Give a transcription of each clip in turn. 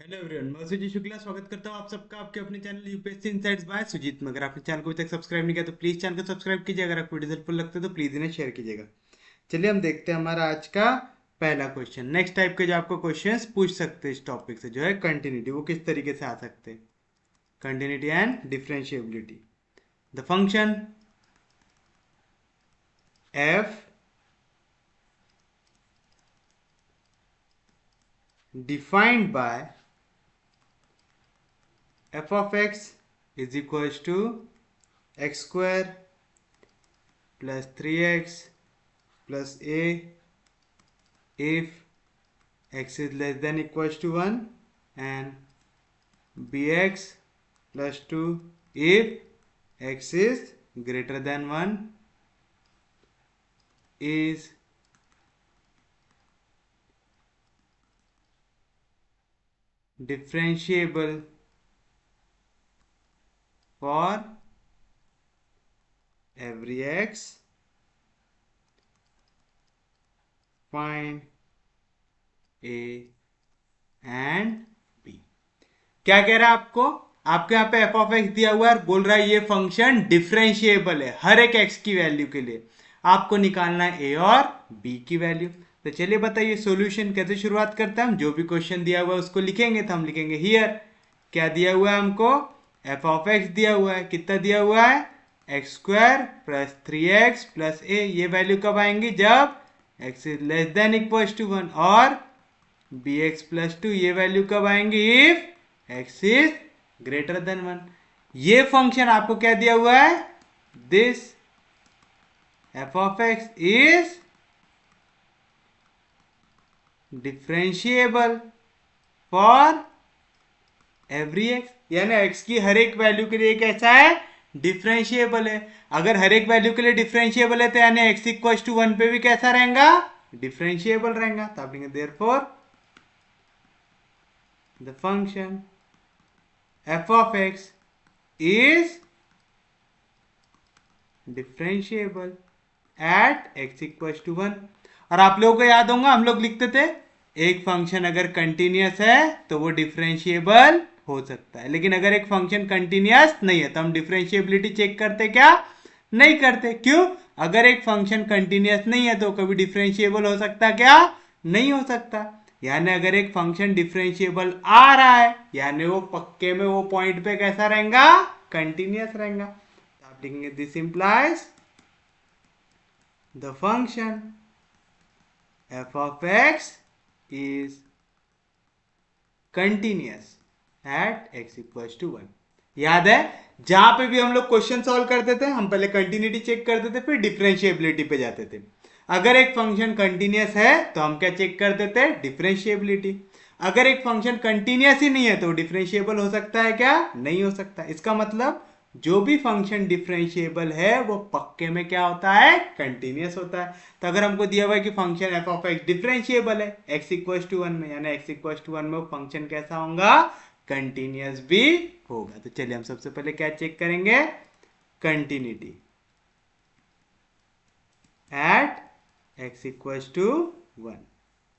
Hello everyone, मैं सुजीत शुक्ला स्वागत करता हूँ आप सबका आपके अपने channel UPSC insights by Sujeet में। अगर आपने चैनल को अभी तक सब्सक्राइब नहीं किया तो प्लीज चैनल को सब्सक्राइब कीजिए। अगर आपको वीडियो हेल्पफुल लगता है तो प्लीज इन्हें शेयर कीजिएगा। चलिए हम देखते हैं हमारा आज का पहला क्वेश्चन। नेक्स्ट टाइप के जो आपको क्वेश्चंस पूछ सकते हैं इस टॉपिक से जो है कंटिन्यूटी, वो किस तरीके से आ सकते हैं। Continuity and differentiability. The function F defined by f of x is equals to x square plus 3x plus a if x is less than equals to 1 and bx plus 2 if x is greater than 1 is differentiable for every x. Find a and b। क्या कह रहा है आपको? आपके यहाँ पे f of x दिया हुआ है, बोल रहा है ये फंक्शन डिफरेंशिएबल है हर एक x की वैल्यू के लिए। आपको निकालना है a और b की वैल्यू। तो चलिए बताइए सॉल्यूशन कैसे शुरुआत करते हैं। हम जो भी क्वेश्चन दिया हुआ है उसको लिखेंगे। तो हम लिखेंगे हियर क्या दिया हुआ है हमको, f ऑफ x दिया हुआ है। कितना दिया हुआ है? X square plus 3x plus a। ये वैल्यू कब आएंगी? जब x is less than equal to 1। और bx प्लस 2 ये वैल्यू कब आएंगी? If x is greater than 1। ये फंक्शन आपको क्या दिया हुआ है? This f of x is differentiable for every x, यानी x की हर एक वैल्यू के लिए कैसा है? डिफरेंशिएबल है। अगर हर एक वैल्यू के लिए डिफरेंशिएबल है तो यानी x इक्वल टू 1 पे भी कैसा रहेगा? डिफरेंशिएबल रहेगा। तो आप लिखेंगे therefore the function f of x is differentiable at x equals to 1। और आप लोगों को याद होगा हम लोग लिखते थे एक फंक्शन अगर कंटिन्यूअस है तो वो डिफरेंशिएबल हो सकता है, लेकिन अगर एक फंक्शन कंटिन्यूअस नहीं है तो हम डिफरेंशिएबिलिटी चेक करते क्या? नहीं करते। क्यों? अगर एक फंक्शन कंटिन्यूअस नहीं है तो कभी डिफरेंशिएबल हो सकता क्या? नहीं हो सकता। यानी अगर एक फंक्शन डिफरेंशिएबल आ रहा है यानी वो पक्के में वो पॉइंट पे कैसा रहेगा? कंटिन्यूअस रहेगा। तो आप लिखेंगे this implies the function f of x is continuous at x equals to 1। याद है जहां पे भी हम लोग क्वेश्चन सॉल्व करते थे हम पहले कंटिन्यूटी चेक करते थे फिर डिफरेंशिएबिलिटी पे जाते थे। अगर एक फंक्शन कंटिन्यूअस है तो हम क्या चेक करते थे? डिफरेंशिएबिलिटी। अगर एक फंक्शन कंटिन्यूअस ही नहीं है तो डिफरेंशिएबल हो सकता है क्या? नहीं हो सकता। इसका मतलब जो भी फंक्शन डिफरेंशिएबल है वो पक्के में क्या होता है? कंटिन्यूअस होता है। तो अगर हमको दिया हुआ है कि function f of x differentiable है एक्स इक्वल टू 1 में, यानी एक्स इक्वल टू 1 में वो फंक्शन कैसा होगा? कंटिन्यूअस भी होगा। तो चलिए हम सबसे पहले क्या चेक करेंगे? Continuity at x equal to 1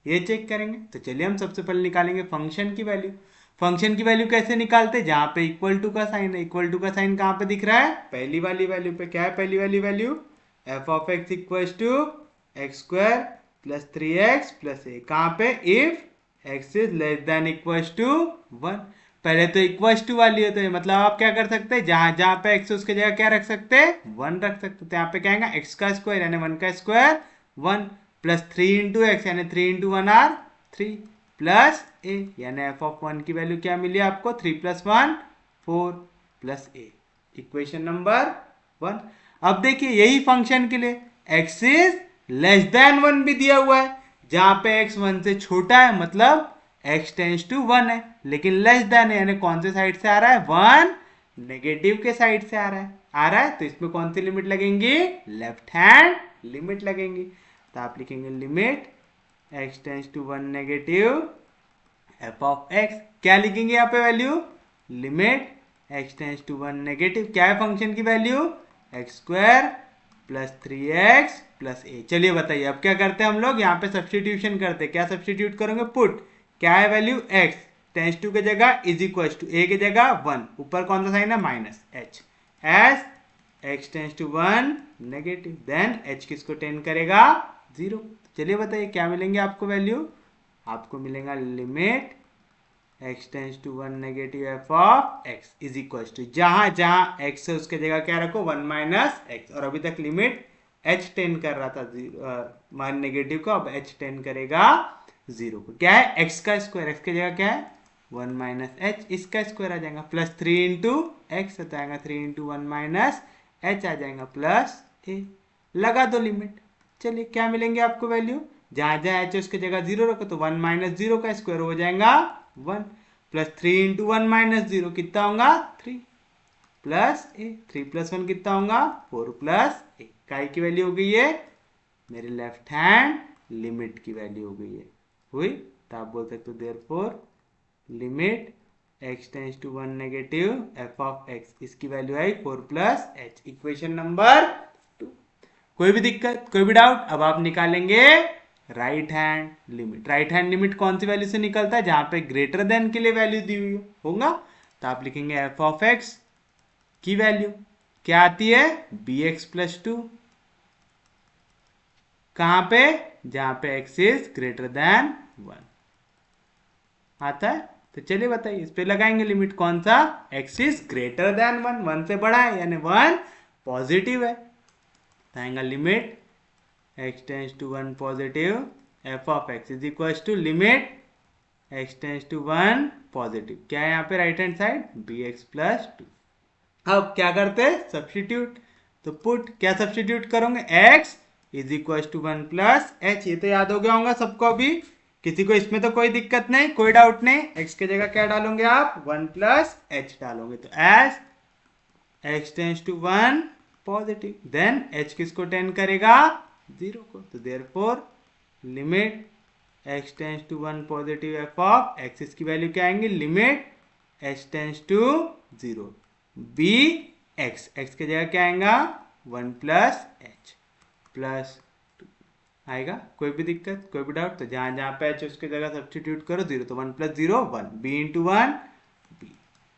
ये चेक करेंगे। तो चलिए हम सबसे पहले निकालेंगे फंक्शन की वैल्यू। फंक्शन की वैल्यू कैसे निकालते? जहां पे इक्वल टू का साइन है। इक्वल टू का साइन कहां पे दिख रहा है? पहली वाली वैल्यू पे। क्या है पहली वाली value? F of X equal to X square plus 3x plus A. कहां पे? If x is less than equal to 1। पहले तो इक्वल टू वाली है तो मतलब आप क्या कर सकते हैं? जहां जहां पे एक्स उसके जगह क्या रख सकते हैं? 1 रख सकते। तो यहाँ पे क्या आएगा? एक्स का स्क्वायर यानी 1 का स्क्वायर 1 प्लस 3 इंटू एक्स यानी 3 इंटू 1 आर 3 प्लस ए यानी एफ ऑफ 1 की वैल्यू क्या मिली आपको? 3 plus 1 4 plus A. Equation number 1। अब देखिए यही फंक्शन के लिए एक्स इज लेस देन 1 भी दिया हुआ है। जहां पे एक्स 1 से छोटा है मतलब एक्स टेंस टू 1 है, लेकिन लेस देन है यानी कौन से साइड से आ रहा है? 1 नेगेटिव के साइड से आ रहा है तो इसमें कौन सी लिमिट लगेंगी? लेफ्ट हैंड लिमिट लगेंगी। तो आप लिखेंगे limit x tends to 1 negative f of x। क्या लिखेंगे यहाँ पे value? Limit x tends to 1 negative. क्या है फंक्शन की value? X square plus 3x plus A. चलिए बताइए अब क्या करते हैं हम लोग? यहाँ पे सब्सटीट्यूशन करते हैं। क्या सब्सटीट्यूट करोगे? पुट क्या है वैल्यू? x टेंस टू की जगह इज इक्वल टू ए की जगह 1, ऊपर कौन सा साइन है minus H, as x tends to 1 negative, then h किसको टेंड करेगा 0। चलिए बताइए क्या मिलेंगे आपको वैल्यू, आपको मिलेगा limit x tends to 1 negative F of x is equal to, जहां जहां x है उसके जगह क्या रखो 1 माइनस एक्स, और अभी तक लिमिट h टेंड कर रहा था मान नेगेटिव को, अब h टेंड करेगा 0 को। क्या है x का स्क्वायर, x की जगह क्या है 1 माइनस एच, इसका स्क्वायर आ जाएगा प्लस 3 इंटू एक्स होता है 3 इंटू 1 माइनस एच आ जाएगा प्लस ए, लगा दो लिमिट। चलिए क्या मिलेंगे आपको वैल्यू, जहां जहां एच उसकी जगह 0 रखो तो 1 माइनस 0 का स्क्वायर हो जाएगा 1, प्लस 3 इंटू 1 माइनस 0 कितना होगा 3, प्लस ए 3 प्लस 1 कितना होगा 4 प्लस ए, काय की वैल्यू हो गई है मेरे लेफ्ट हैंड लिमिट की वैल्यू हो गई है, हुई। तो आप बोल सकते हो therefore limit x tends to 1 negative F of x, इसकी वैल्यू आई 4 प्लस एच, इक्वेशन नंबर 2। कोई भी दिक्कत, कोई भी डाउट, अब आप निकालेंगे right hand limit. Right hand limit कौन सी वैल्यू से निकलता है, जहां पे ग्रेटर देन के लिए वैल्यू दी हुई होगा, तो आप लिखेंगे एफ ऑफ x की वैल्यू क्या आती है bx प्लस 2, कहां पे जहां पे x इज ग्रेटर देन 1 आता है। तो चलिए बताइए इस पे लगाएंगे लिमिट, कौन सा x इज ग्रेटर देन 1, 1 से बड़ा है यानी 1 पॉजिटिव है, तो आएगा limit x tends to 1 positive F of x is equal to limit x tends to 1 positive, क्या है यहाँ पे right hand side bx plus 2। अब क्या करते हैं सब्स्टिट्यूट, तो पुट क्या सब्स्टिट्यूट करोगे x is equal to 1 plus H, ये तो याद हो गया होगा सबको, अभी किसी को इसमें तो कोई दिक्कत नहीं, कोई डाउट नहीं। x की जगह क्या डालोगे आप 1 प्लस एच डालोगे, तो as x tends to 1 positive, then h किसको टेंड करेगा 0 को, तो therefore limit x tends to 1 positive F of x, इसकी वैल्यू क्या आएंगी limit h tends to 0 b x, x की जगह क्या आएगा 1 प्लस एच प्लस आएगा। कोई भी दिक्कत, कोई भी डाउट, तो जहां जहां पे एच उसकी जगह सब्स्टिट्यूट करो 0, तो 1 plus 0 1, b into 1 b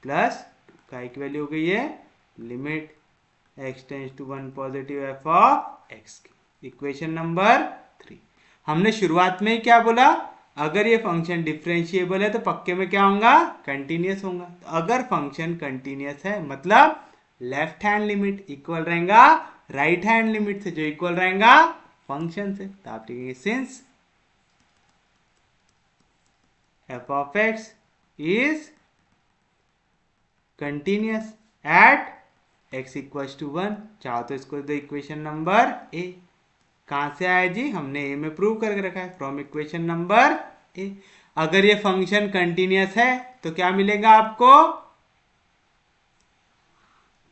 plus काय की वैल्यू हो गई है limit x tends to 1 positive F of x की, इक्वेशन नंबर 3। हमने शुरुआत में ही क्या बोला, अगर ये फंक्शन डिफरेंशिएबल है तो पक्के में क्या होगा कंटिन्यूअस होगा, तो अगर फंक्शन कंटिन्यूअस है मतलब लेफ्ट हैंड लिमिट इक्वल रहेगा राइट हैंड लिमिट से, जो इक्वल रहेगा फंक्शन से, तो आप लिखेंगे since F of x is continuous at x equal to 1, चाहो तो इसको दो इक्वेशन नंबर ए, कहां से आया जी हमने ए में प्रूव करके रखा है फ्रॉम इक्वेशन नंबर ए। अगर ये फंक्शन कंटिन्यूअस है तो क्या मिलेगा आपको,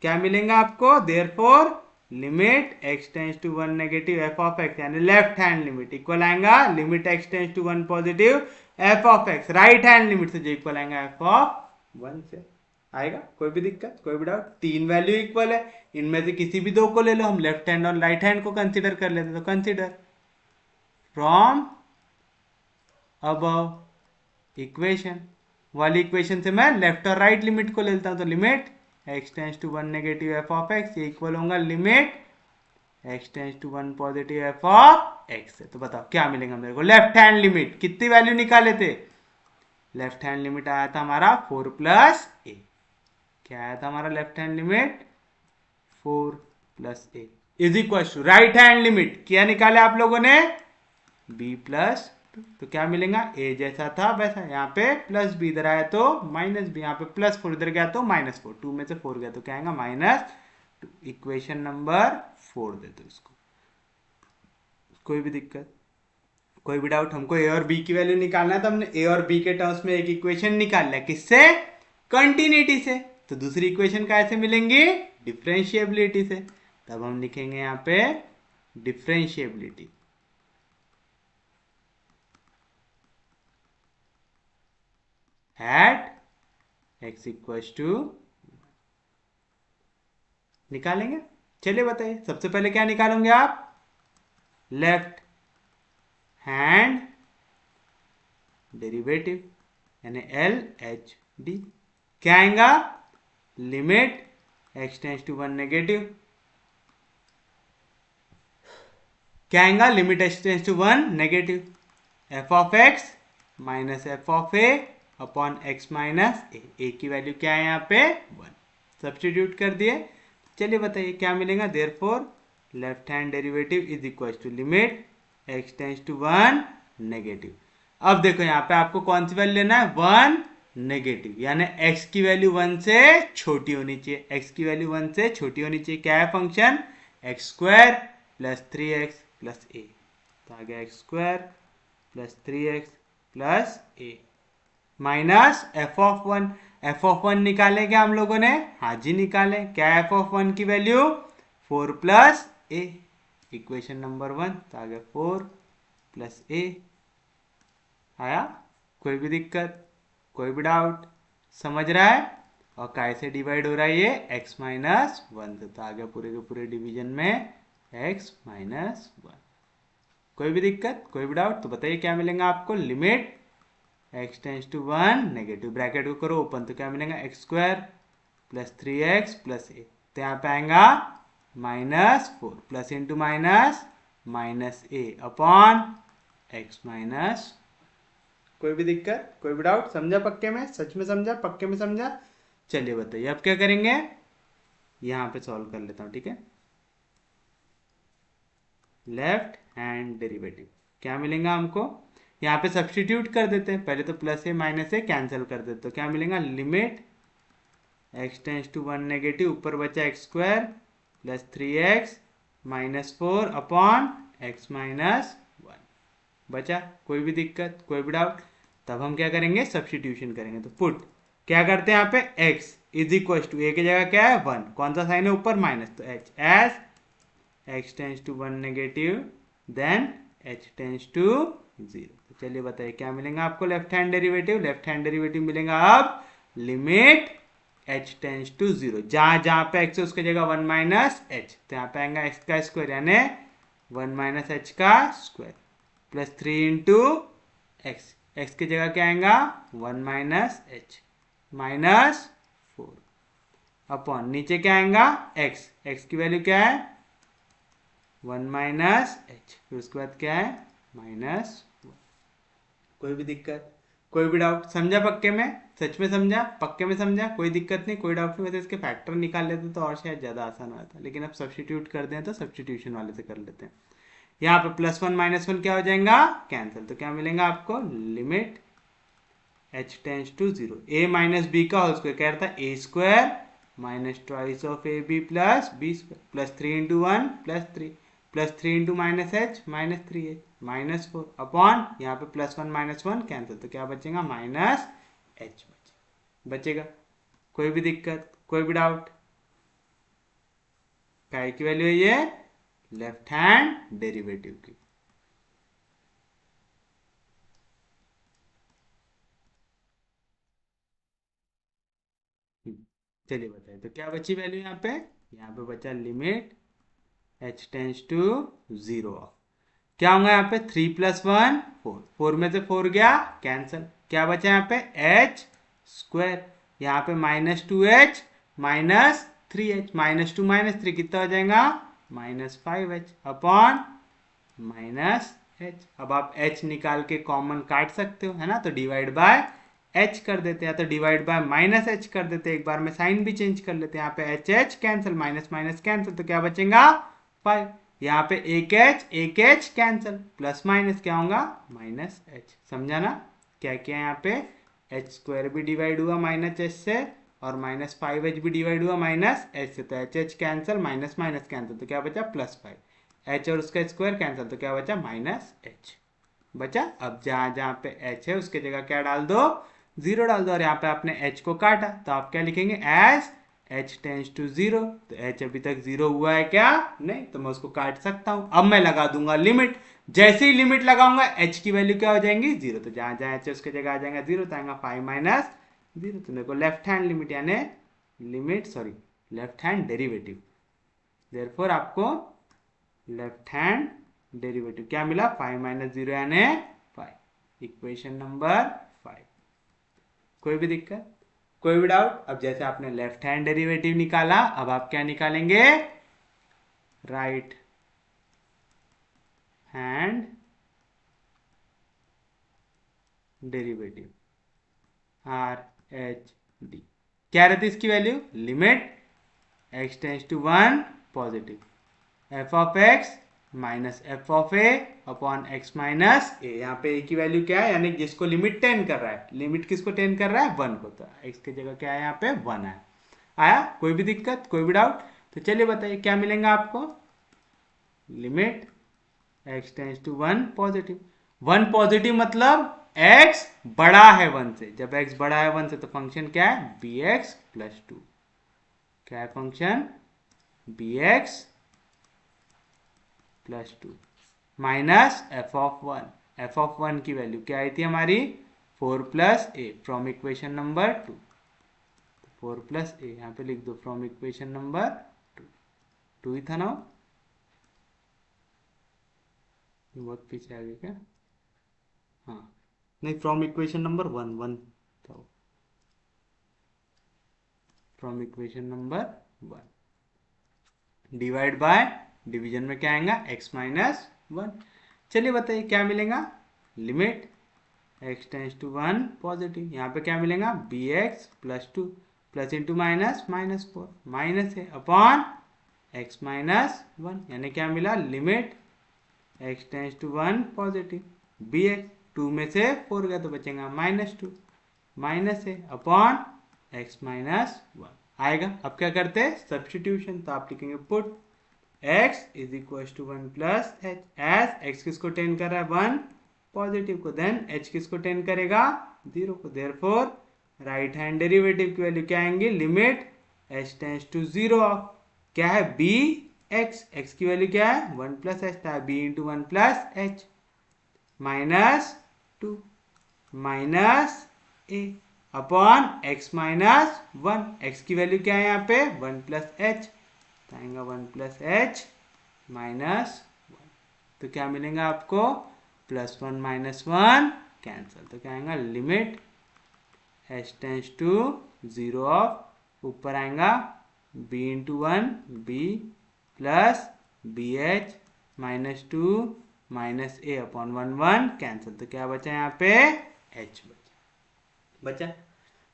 क्या मिलेगा आपको therefore limit x tends to 1 negative F of x, यानी लेफ्ट हैंड लिमिट इक्वल आएगा limit x tends to 1 positive F of x, right hand limit से जो इक्वल आएगा एफ ऑफ 1 से आएगा। कोई भी दिक्कत, कोई भी डाउट, तीन वैल्यू इक्वल है, इनमें से किसी भी दो को ले लो, हम लेफ्ट हैंड और राइट हैंड को कंसीडर कर लेते, तो कंसीडर फ्रॉम अबव इक्वेशन वाली इक्वेशन से मैं लेफ्ट और राइट लिमिट को लेता हूं, तो limit x tends to 1 negative F of x ये इक्वल होगा limit x tends to 1 positive F of x से। तो बताओ क्या मिलेगा मेरे को, लेफ्ट हैंड लिमिट कितनी वैल्यू निकाले थे, लेफ्ट हैंड लिमिट आया था हमारा 4 प्लस ए, क्या आया था हमारा left hand limit 4 plus A is equal to right hand limit क्या निकाले आप लोगों ने b प्लस 2, तो क्या मिलेगा a जैसा था वैसा, यहाँ पे प्लस b इधर आया तो माइनस b, यहाँ पे प्लस 4 इधर गया तो माइनस 4, 2 में से 4 गया तो क्या आएगा -2, इक्वेशन नंबर 4 दे दो इसको। कोई भी दिक्कत, कोई भी डाउट, हमको a और b की वैल्यू निकालना है, तो हमने a और b के टर्म्स में एक इक्वेशन निकाल लिया, किससे कंटिन्यूटी से, तो दूसरी इक्वेशन कैसे मिलेंगी डिफरेंशिएबिलिटी से, तब हम लिखेंगे यहाँ पे differentiability at x equals to, निकालेंगे। चलिए बताइए सबसे पहले क्या निकालोगे आप, लेफ्ट हैंड डेरिवेटिव, यानी LHD। क्या आएगा? Limit x tends to 1 negative. क्या आएगा? Limit x tends to 1 negative f of x minus f of a upon x minus a की वैल्यू क्या है यहाँ पे? 1। सब्स्टिट्यूट कर दिए। चलिए बताइए क्या मिलेगा? Therefore left hand derivative is equal to limit x tends to 1 negative. अब देखो यहाँ पे आपको कौन सी वैल्यू लेना है? 1 नेगेटिव, यानी x की वैल्यू 1 से छोटी होनी चाहिए। x की वैल्यू 1 से छोटी होनी चाहिए। क्या है function? X square plus 3x plus a। तो आ गया x square plus 3x plus a minus F of one निकाले क्या हम लोगों ने? हाँ जी निकाले। क्या है एफ ऑफ 1 की value? 4 plus a। Equation number 1। तो आ गया 4 प्लस a। आया? कोई भी दिक्कत, कोई भी डाउट? समझ रहा है? और काय से डिवाइड हो रहा है ये? x माइनस 1 से। तो आ गया पूरे के पूरे डिवीजन में x माइनस 1। कोई भी दिक्कत, कोई भी डाउट? तो बताइए क्या मिलेगा आपको? Limit x tends to 1 negative, bracket को करो ओपन, तो क्या मिलेगा? X square plus 3x plus a। तो यहाँ पे आएगा -4 plus into minus minus a upon x minus. कोई भी दिक्कत, कोई भी डाउट? समझा पक्के में? सच में समझा? पक्के में समझा? चलिए बताइए अब क्या करेंगे? यहाँ पे सॉल्व कर लेता हूँ, ठीक है। लेफ्ट हैंड डेरिवेटिव क्या मिलेगा हमको? यहाँ पे सब्स्टिट्यूट कर देते हैं। पहले तो प्लस ए माइनस ए कैंसिल कर देते, तो क्या मिलेगा? Limit x tends to 1 negative, ऊपर बचा X square plus 3x minus 4 upon x minus 1 बचा। कोई भी दिक्कत, कोई भी डाउट? तब हम क्या करेंगे? सब्स्टिट्यूशन करेंगे। तो पुट क्या करते हैं यहाँ पे? x is equal to a की जगह क्या है? 1। कौन सा साइन है ऊपर? माइनस, तो h as x tends to 1 negative then h tends to 0। तो चलिए बताइए क्या मिलेगा आपको? Left hand derivative. Left hand derivative मिलेगा अब लिमिट h टेंस टू 0। जहां जहां पे x है उसकी जगह 1 माइनस h, तो यहाँ पे आएगा x का स्क्वायर यानी 1 माइनस h का square plus 3 into x. X की जगह क्या आएगा? 1 माइनस h माइनस 4 अपॉन नीचे क्या आएगा? x। x की वैल्यू क्या है? 1 माइनस h, फिर उसके बाद क्या है? माइनस 1। कोई भी दिक्कत, कोई भी डाउट? समझा पक्के में? सच में समझा? पक्के में समझा? कोई दिक्कत नहीं, कोई डाउट नहीं? वैसे इसके फैक्टर निकाल लेते तो और शायद ज़्यादा आसान होता, लेकिन अब सब्स्टिट्यूट कर दें तो सब्स्टिट्यूशन वाले से कर लेते हैं। यहाँ पे +1 -1 क्या हो जाएगा? कैंसिल। तो क्या मिलेगा आपको? Limit h tends to 0 a minus B का होल स्क्वायर, कह रहा था a स्क्वायर minus twice of A B plus B square plus 3 into 1 plus 3 plus 3 into minus H minus 3h minus 4 upon यहाँ पे +1 -1 कैंसिल, तो क्या बचेगा? माइनस h बचेगा। कोई भी दिक्कत, कोई भी डाउट? काय की वैल्यू है ये? लेफ्ट हैंड डेरिवेटिव की। चलिए बताइए तो क्या बची वैल्यू यहाँ पे? यहाँ पे बचा limit h tends to 0 of क्या होगा यहाँ पे? 3 + 1 4, 4 में से 4 गया कैंसिल। क्या बचा यहाँ पे? h स्क्वायर, यहाँ पे -2h माइनस 3h, -2 -3 कितना हो जाएगा? -5h upon minus h। अब आप h निकाल के कॉमन काट सकते हो, है ना? तो डिवाइड बाय h कर देते हैं, तो डिवाइड बाय -h कर देते हैं। एक बार में साइन भी चेंज कर लेते हैं। यहाँ पे h cancel, minus minus cancel, तो क्या बचेगा? 5। यहाँ पे एक h कैंसिल, प्लस माइनस क्या होगा? -h। समझा ना? क्या क्या यहाँ पे? h स्क्वायर भी डिवाइड हुआ -h से और -5h भी डिवाइड हुआ -h से, तो h cancel, minus minus cancel, तो क्या बचा? +5। h और उसका स्क्वायर कैंसिल, तो क्या बचा? -h बचा। अब जहां जहां पे h है उसके जगह क्या डाल दो? 0 डाल दो। और यहाँ पे आपने h को काटा, तो आप क्या लिखेंगे? As h tends to 0। तो h अभी तक 0 हुआ है क्या? नहीं, तो मैं उसको काट सकता हूं। अब मैं लगा दूंगा लिमिट। जैसे ही लिमिट लगाऊंगा h की वैल्यू क्या हो जाएंगी? 0। तो जहां जहां h है उसके जगह आ जाएगा 0, तो आएगा 5 माइनस 0। तो देखो लेफ्ट हैंड लिमिट यानी लेफ्ट हैंड डेरिवेटिव। देयरफॉर आपको लेफ्ट हैंड डेरिवेटिव क्या मिला? 5 - 0 यानी 5। Equation number 5। कोई भी दिक्कत, कोई भी डाउट? अब जैसे आपने लेफ्ट हैंड डेरिवेटिव निकाला, अब आप क्या निकालेंगे? Right hand derivative, RHD। क्या रहती है इसकी value? Limit x tends to 1 positive f of x minus F of A upon x minus A. यहाँ पे ए की वैल्यू क्या है, यानी जिसको लिमिट टेन कर रहा है, लिमिट किसको टेन कर रहा है? 1 को। तो x की जगह क्या है यहाँ पे? 1 है। आया? कोई भी दिक्कत, कोई भी डाउट? तो चलिए बताइए क्या मिलेगा आपको? Limit x tends to 1 positive. 1 positive मतलब x बड़ा है 1 से। जब x बड़ा है 1 से तो फंक्शन क्या है? bx plus 2। क्या है function? bx plus 2 minus F of 1। F of 1 की वैल्यू क्या आई थी हमारी? 4 plus A from equation number 2। 4 plus A यहाँ पे लिख दो फ्रॉम इक्वेशन नंबर 2। 2 ही था ना? बहुत पीछे आ गया क्या? हाँ नहीं, फ्रॉम इक्वेशन नंबर 1 1 था, from equation number 1 divide by, division में क्या आएगा? x minus 1। चलिए बताइए क्या मिलेगा? Limit x tends to 1 positive, यहाँ पे क्या मिलेगा? bx plus 2 plus into minus minus 4 minus है अपॉन x माइनस 1, यानी क्या मिला? Limit x tends to 1 positive bx, 2 में से 4 गया तो बचेगा माइनस 2 माइनस है अपॉन x माइनस 1 आएगा। अब क्या करते हैं? सब्स्टिट्यूशन। तो आप लिखेंगे put x is equal to 1 plus h. As x किसको टेन कर रहा है? 1 पॉजिटिव को, देन h किसको टेन करेगा? 0 को। देयरफॉर राइट हैंड डेरिवेटिव की वैल्यू क्या आएंगी? Limit h tends to 0 of क्या है? b x। x की वैल्यू क्या है? 1 प्लस एच था, b into 1 plus H minus 2 minus A upon x minus 1। x की वैल्यू क्या है यहाँ पे? 1 प्लस एच, तो आएगा 1 प्लस एच माइनस 1। तो क्या मिलेगा आपको? प्लस 1 माइनस 1 कैंसल, तो क्या आएगा? Limit h tends to 0 of, ऊपर आएगा b into 1 b plus B H minus 2 minus A upon 1 1 cancel, तो क्या बचा यहाँ पे? h बचा।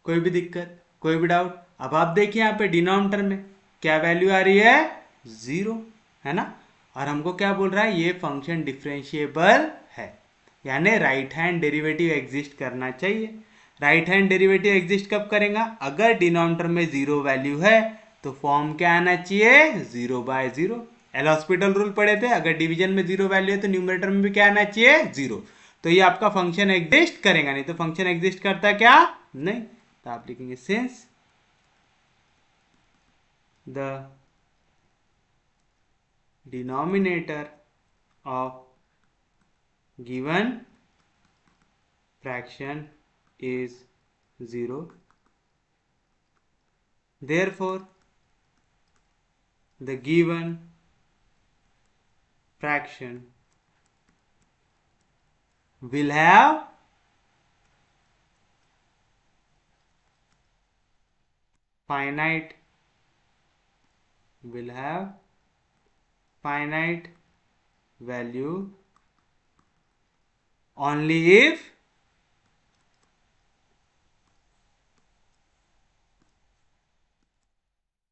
कोई भी दिक्कत, कोई भी डाउट? अब आप देखिए यहाँ पे डिनोमिनेटर में क्या वैल्यू आ रही है? 0 है ना। और हमको क्या बोल रहा है? ये फंक्शन डिफरेंशिएबल है, यानी राइट हैंड डेरिवेटिव एग्जिस्ट करना चाहिए। राइट हैंड डेरिवेटिव एग्जिस्ट कब करेगा? अगर डिनोमिनेटर में 0 वैल्यू है तो फॉर्म क्या आना चाहिए? 0 बाय 0। एल हॉस्पिटल रूल पढ़े थे, अगर डिवीजन में 0 वैल्यू है तो न्यूमरेटर में भी क्या आना चाहिए? 0। तो ये आपका फंक्शन एग्जिस्ट करेगा, नहीं तो फंक्शन एग्जिस्ट करता क्या? नहीं। तो आप लिखेंगे since the denominator of given fraction is 0, therefore the given fraction will have finite value only if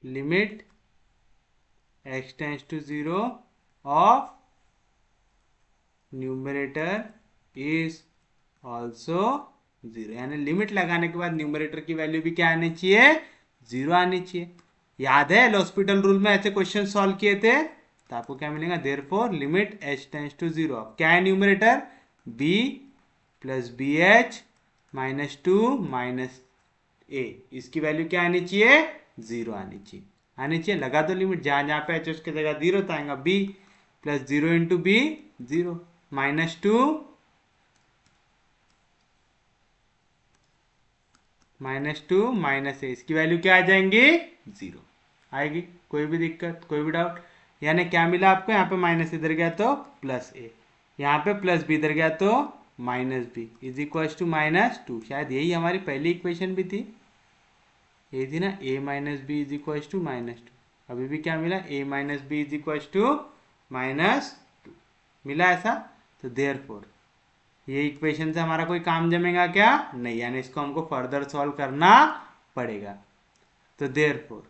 limit x tends to 0 of numerator is also 0, यानी लिमिट लगाने के बाद न्यूमरेटर की वैल्यू भी क्या आनी चाहिए? 0 आनी चाहिए। याद है एल हॉस्पिटल रूल में ऐसे क्वेश्चन सॉल्व किए थे, तो आपको क्या मिलेगा? Therefore limit h tends to 0 of क्या है numerator? b plus B H minus 2 minus A, इसकी वैल्यू क्या आनी चाहिए? 0 आनी चाहिए। लगा दो लिमिट, जहां जहां पे h उसकी जगह 0 तो आएगा b plus 0 into B 0 minus 2 minus A, इसकी वैल्यू क्या आ जाएंगी? 0 आएगी। कोई भी दिक्कत, कोई भी डाउट? यानी क्या मिला आपको? यहाँ पे माइनस इधर गया तो प्लस ए, यहाँ पे प्लस बी इधर गया तो minus b is equal to -2। शायद यही हमारी पहली इक्वेशन भी थी, ये थी ना, a minus b is equal to -2। अभी भी क्या मिला, a minus b is equal to -2 मिला ऐसा। तो देयरफॉर ये इक्वेशन से हमारा कोई काम जमेगा क्या, नहीं, यानी इसको हमको फर्दर सॉल्व करना पड़ेगा। तो देयरफॉर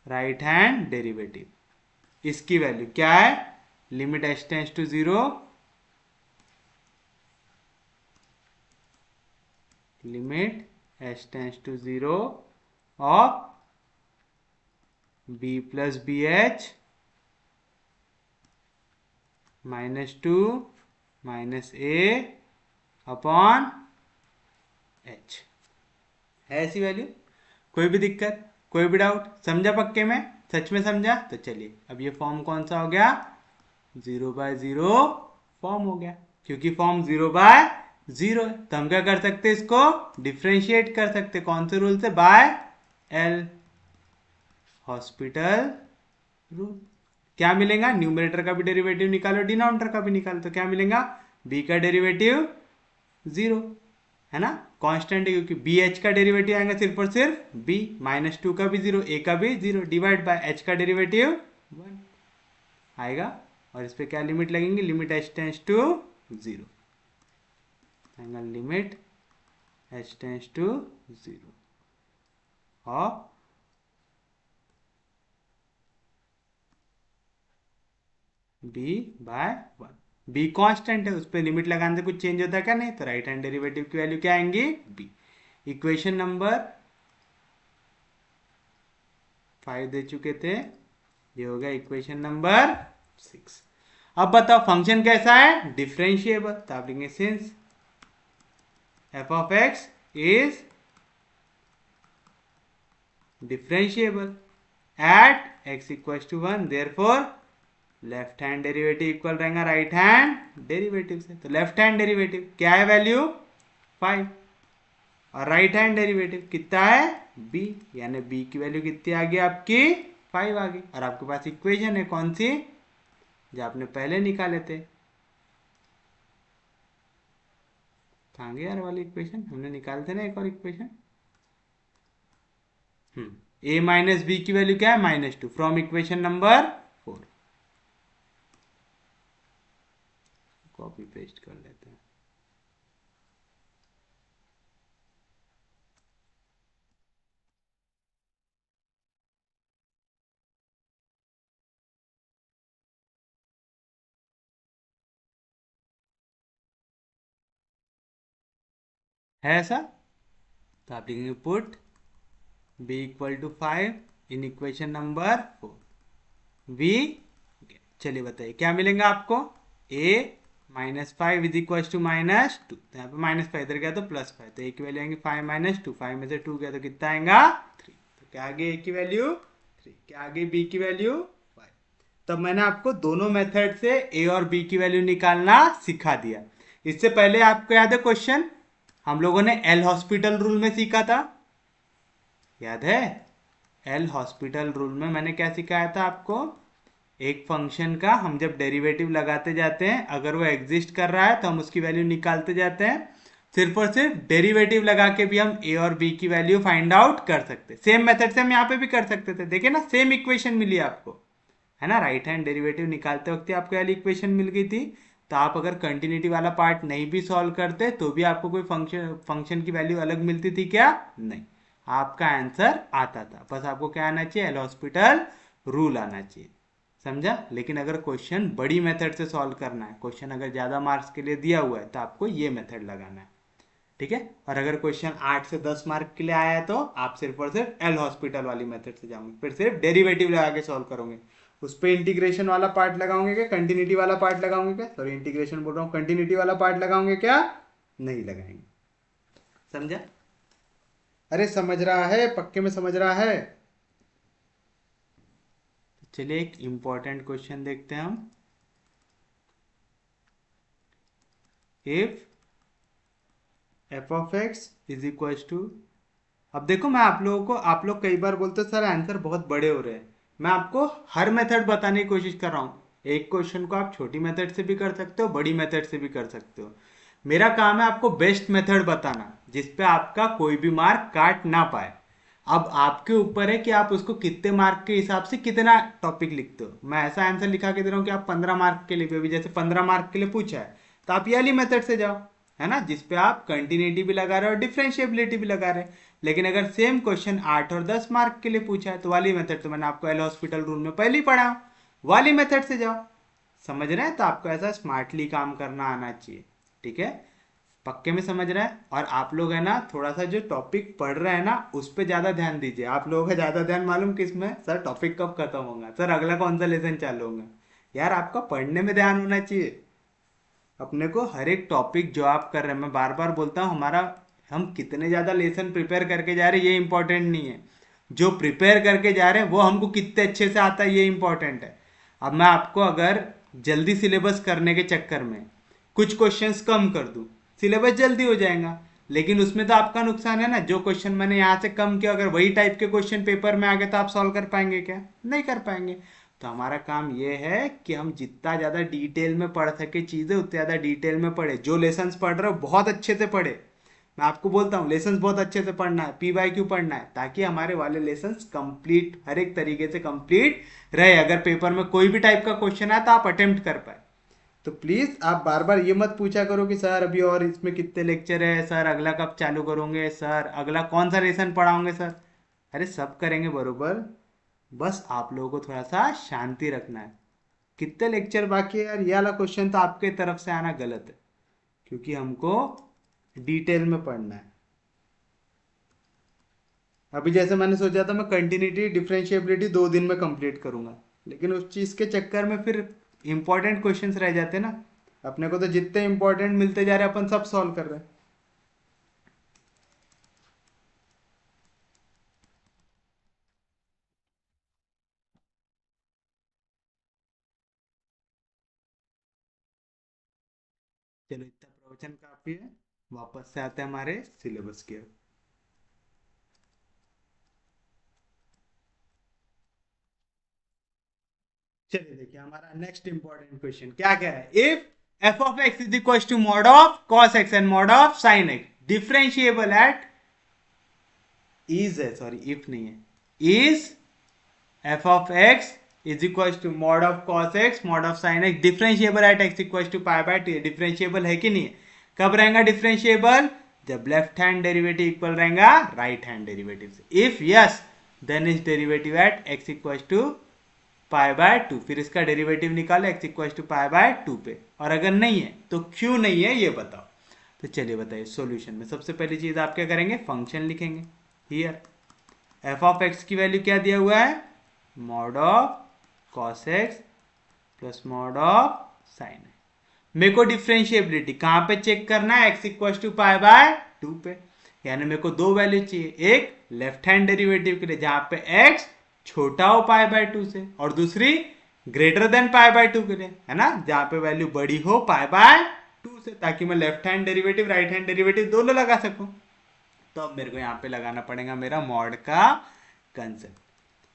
राइट हैंड डेरिवेटिव इसकी वैल्यू क्या है, limit h tends to 0, limit h tends to 0 of b plus B h -2 -a upon h है ऐसी वैल्यू। कोई भी दिक्कत, कोई भी डाउट, समझा पक्के में, सच में समझा। तो चलिए अब ये फॉर्म कौन सा हो गया, 0/0 फॉर्म हो गया, क्योंकि फॉर्म 0/0 है। तो हम क्या कर सकते हैं, इसको डिफ्रेंशिएट कर सकते, कौन से रूल से, बाय एल हॉस्पिटल रूल। क्या मिलेगा, न्यूमरेटर का भी डेरिवेटिव निकालो, डिनोमिनेटर का भी निकालो, तो क्या मिलेगा, b का डेरिवेटिव 0 है ना, कांस्टेंट है, क्योंकि बी एच का डेरिवेटिव आएगा सिर्फ और सिर्फ b, -2 का भी 0, a का भी 0, डिवाइड बाय h का डेरिवेटिव 1 आएगा। और इस पे क्या लिमिट लगेंगी, limit h tends to 0, limit h tends to 0 और b/1, b कांस्टेंट है, उस पर लिमिट लगाने से कुछ चेंज होता है क्या, नहीं। तो राइट हैंड डेरिवेटिव की वैल्यू क्या आएंगी, b। इक्वेशन नंबर 5 दे चुके थे, ये हो गया इक्वेशन नंबर 6। अब बताओ फंक्शन कैसा है, डिफरेंशिएबल। तो आप लिखेंगे since f of x is differentiable at x equals to 1, therefore left hand derivative equal रहेगा राइट हैंड डेरिवेटिव से। तो लेफ्ट हैंड डेरिवेटिव क्या है, वैल्यू 5, और राइट हैंड डेरिवेटिव कितना है, b, यानी b की वैल्यू कितनी आ गई आपकी, 5 आ गई। और आपके पास इक्वेशन है कौन सी, जो आपने पहले निकाले थे, कहाँ गई यार वाली इक्वेशन, हमने निकाले थे ना एक और इक्वेशन, a माइनस बी की वैल्यू क्या है, -2, from equation number 4। Copy paste कर लेते हैं। है ऐसा, तो आप लिखेंगे put b equal to 5 in equation number 4 v। चलिए बताइए क्या मिलेगा आपको, a -5 इज इक्वल टू -2, तो यहाँ पे -5 इधर गया तो +5, तो a की वैल्यू आएंगे 5 - 2, 5 में से 2 गया तो कितना आएगा 3, तो क्या आ गई a की वैल्यू 3, क्या आ गई b की वैल्यू 5। तब मैंने आपको दोनों मेथड से a और b की वैल्यू निकालना सिखा दिया। इससे पहले आपको याद है क्वेश्चन, हम लोगों ने एल हॉस्पिटल रूल में सीखा था, याद है, एल हॉस्पिटल रूल में मैंने क्या सिखाया था आपको, एक फंक्शन का हम जब डेरिवेटिव लगाते जाते हैं, अगर वो एग्जिस्ट कर रहा है तो हम उसकी वैल्यू निकालते जाते हैं, सिर्फ और सिर्फ डेरिवेटिव लगा के भी हम a और b की वैल्यू फाइंड आउट कर सकते हैं। सेम मेथड से हम यहाँ पे भी कर सकते थे, देखिए ना, सेम इक्वेशन मिली आपको, है ना, राइट हैंड डेरिवेटिव निकालते वक्त आपको वाली इक्वेशन मिल गई थी। तो आप अगर कंटिन्यूटी वाला पार्ट नहीं भी सॉल्व करते तो भी आपको कोई फंक्शन की वैल्यू अलग मिलती थी क्या, नहीं, आपका आंसर आता था। बस आपको क्या आना चाहिए, एल हॉस्पिटल रूल आना चाहिए, समझा। लेकिन अगर क्वेश्चन बड़ी मेथड से सॉल्व करना है, क्वेश्चन अगर ज़्यादा मार्क्स के लिए दिया हुआ है तो आपको ये मेथड लगाना है, ठीक है। और अगर क्वेश्चन 8 से 10 मार्क के लिए आया है तो आप सिर्फ और सिर्फ एल हॉस्पिटल वाली मेथड से जाओगे, फिर सिर्फ डेरिवेटिव लगा के सॉल्व करोगे। उस पर इंटीग्रेशन वाला पार्ट लगाओगे क्या, कंटिन्यूटी वाला पार्ट लगाओगे क्या, सॉरी इंटीग्रेशन बोल रहा हूँ, कंटिन्यूटी वाला पार्ट लगाओगे क्या, नहीं लगाएंगे, समझा। अरे समझ रहा है, पक्के में समझ रहा है। चलिए एक इंपॉर्टेंट क्वेश्चन देखते हैं हम, if f of x is equal to, अब देखो मैं आप लोगों को, आप लोग कई बार बोलते हो सर आंसर बहुत बड़े हो रहे हैं, मैं आपको हर मेथड बताने की कोशिश कर रहा हूँ, एक क्वेश्चन को आप छोटी मेथड से भी कर सकते हो, बड़ी मेथड से भी कर सकते हो। मेरा काम है आपको बेस्ट मेथड बताना जिसपे आपका कोई भी मार्क काट ना पाए। अब आपके ऊपर है कि आप उसको कितने मार्क के हिसाब से कितना टॉपिक लिखते हो। मैं ऐसा आंसर लिखा के दे रहा हूँ कि आप 15 मार्क के लिए भी, जैसे 15 मार्क के लिए पूछा है तो आप ये वाली मेथड से जाओ, है ना, जिसपे आप कंटिन्यूटी भी लगा रहे हो और डिफरेंशिएबिलिटी भी लगा रहे हैं। लेकिन अगर सेम क्वेश्चन 8 और 10 मार्क के लिए पूछा है तो वाली मेथड तो मैंने आपको एल हॉस्पिटल रूल में पहले ही पढ़ा, वाली मेथड से जाओ। समझ रहे हैं? तो आपको ऐसा स्मार्टली काम करना आना चाहिए, ठीक है? पक्के में समझ रहे हैं? और आप लोग है ना थोड़ा सा जो टॉपिक पढ़ रहे हैं ना उस पर ज्यादा ध्यान दीजिए। आप लोगों का ज्यादा ध्यान मालूम किस में? सर टॉपिक कब खत्म होगा, सर अगला कौन सा लेसन चालू होगा। यार आपका पढ़ने में ध्यान होना चाहिए। अपने को हर एक टॉपिक जो आप कर रहे हैं, मैं बार बार बोलता हूँ, हमारा हम कितने ज्यादा लेसन प्रिपेयर करके जा रहे हैं ये इंपॉर्टेंट नहीं है। जो प्रिपेयर करके जा रहे हैं वो हमको कितने अच्छे से आता है ये इंपॉर्टेंट है। अब मैं आपको अगर जल्दी सिलेबस करने के चक्कर में कुछ क्वेश्चंस कम कर दूं, सिलेबस जल्दी हो जाएगा, लेकिन उसमें तो आपका नुकसान है ना। जो क्वेश्चन मैंने यहाँ से कम किया अगर वही टाइप के क्वेश्चन पेपर में आ गए तो आप सॉल्व कर पाएंगे क्या? नहीं कर पाएंगे। तो हमारा काम ये है कि हम जितना ज़्यादा डिटेल में पढ़ सके चीज़ें उतने ज़्यादा डिटेल में पढ़े। जो लेसन्स पढ़ रहे हो बहुत अच्छे से पढ़े। मैं आपको बोलता हूँ लेसन्स बहुत अच्छे से पढ़ना है, PYQ पढ़ना है, ताकि हमारे वाले लेसन्स कंप्लीट हर एक तरीके से कंप्लीट रहे। अगर पेपर में कोई भी टाइप का क्वेश्चन आए तो आप अटेम्प्ट कर पाए। तो प्लीज आप बार बार ये मत पूछा करो कि सर अभी और इसमें कितने लेक्चर है, सर अगला कब चालू करोगे, सर अगला कौन सा लेसन पढ़ाओगे सर। अरे सब करेंगे बरोबर, बस आप लोगों को थोड़ा सा शांति रखना है। कितने लेक्चर बाकी है यार, ये वाला क्वेश्चन तो आपके तरफ से आना गलत है, क्योंकि हमको डिटेल में पढ़ना है। अभी जैसे मैंने सोचा था मैं कंटिन्यूटी डिफरेंशिएबिलिटी 2 दिन में कंप्लीट करूंगा, लेकिन उस चीज के चक्कर में फिर इंपॉर्टेंट क्वेश्चंस रह जाते ना। अपने को तो जितने इंपॉर्टेंट मिलते जा रहे हैं अपन सब सॉल्व कर रहे हैं। चलो इतना प्रवचन काफी है, वापस से आते हैं हमारे सिलेबस की ओर। चलिए देखिए हमारा नेक्स्ट इंपॉर्टेंट क्वेश्चन क्या कह रहा है। If f of x is equal to mod of cos x and mod of sine x differentiable at is है, सॉरी इफ नहीं है, is f of x is equal to mod of cos x mod of sine x differentiable at x equal to pi by two. Differentiable है कि नहीं है? कब रहेगा differentiable? जब लेफ्ट हैंड डेरिवेटिव इक्वल रहेगा राइट हैंड डेरिवेटिव से। If yes then is derivative at x equal to pi by two. फिर इसका डेरिवेटिव निकालो x equal to pi by two पे, और अगर नहीं है तो क्यों नहीं है ये बताओ। तो चलिए बताइए सॉल्यूशन में सबसे पहली चीज आप क्या करेंगे, फंक्शन लिखेंगे। हियर एफ ऑफ एक्स की वैल्यू क्या दिया हुआ है, mod of cos x plus mod of sine x. मेरे को डिफरेंशिएबिलिटी कहाँ पे चेक करना है, x equal to pi by two पे। यानी मेरे को दो वैल्यू चाहिए, एक लेफ्ट हैंड डेरिवेटिव के लिए जहां पे एक्स छोटा हो पाई बाय टू से, और दूसरी greater than pi by to के लिए, है ना, जहां पे वैल्यू बड़ी हो पाई बाय टू से, ताकि मैं left hand derivative right hand derivative दोनों लगा सकूं। तो अब मेरे को यहाँ पे लगाना पड़ेगा मेरा मॉड का कंसेप्ट।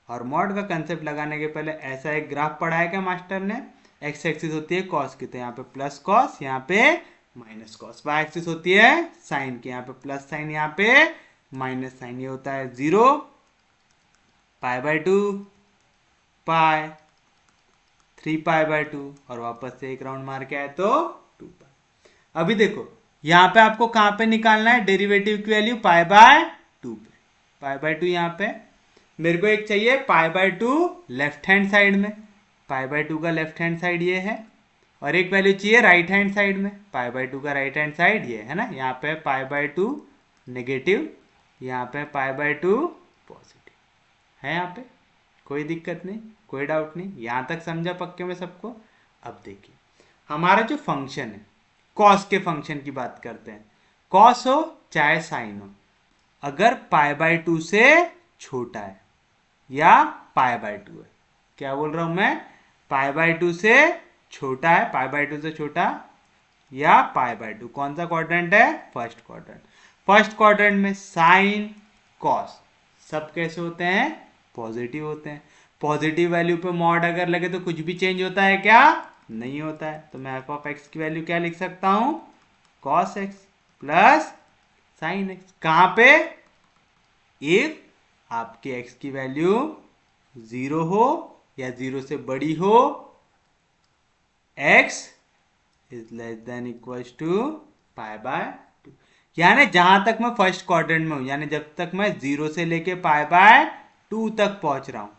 और मॉड का कंसेप्ट लगाने के पहले ऐसा एक ग्राफ पढ़ाया क्या मास्टर ने, एक्स एक्सिस होती है कॉस की, तो यहाँ पे प्लस कॉस, यहाँ पे माइनस कॉस। वाई एक्सिस होती है साइन की, यहाँ पे प्लस साइन, यहाँ पे माइनस साइन। ये होता है 0 पाई by to pi 3 pi by to, और वापस से एक राउंड मार के आए तो 2 पाई। अभी देखो यहाँ पे आपको कहाँ पे निकालना है डेरिवेटिव की वैल्यू, पाई बाय टू पे। पाई बाय टू यहाँ पे मेरे को एक चाहिए पाई by to left hand side में, पाई बाय टू का लेफ्ट हैंड साइड ये है, और एक वैल्यू चाहिए राइट हैंड साइड में, पाई बाय टू का राइट हैंड साइड ये है ना। यहाँ पे पाई बाय टू नेगेटिव, यहाँ पे पाई बाय टू पॉजिटिव है। यहाँ पे कोई दिक्कत नहीं, कोई डाउट नहीं, यहाँ तक समझा पक्के में सबको। अब देखिए हमारा जो फंक्शन है, कॉस के फंक्शन की बात करते हैं। कॉस हो चाहे साइन हो, अगर पाई बाय टू से छोटा है या पाई बाय टू है, क्या बोल रहा हूं मैं, पाई बाय टू से छोटा है, पाई बाय टू से छोटा या पाई बाय टू, कौन सा क्वाड्रेंट है, फर्स्ट क्वाड्रेंट। फर्स्ट क्वाड्रेंट में साइन कॉस सब कैसे होते हैं, पॉजिटिव होते हैं। पॉजिटिव वैल्यू पे मॉड अगर लगे तो कुछ भी चेंज होता है क्या? नहीं होता है। तो मैं एफ ऑफ एक्स की वैल्यू क्या लिख सकता हूं? Cos x plus sine x. कहां पे? इफ आपके एक्स की वैल्यू 0 हो या 0 से बड़ी हो, x is less than equal to pi by 2। यानी जहां तक मैं फर्स्ट क्वाड्रेंट में हूं, यानी जब तक मैं 0 से लेके पाई बाय 2 तक पहुंच रहा हूं,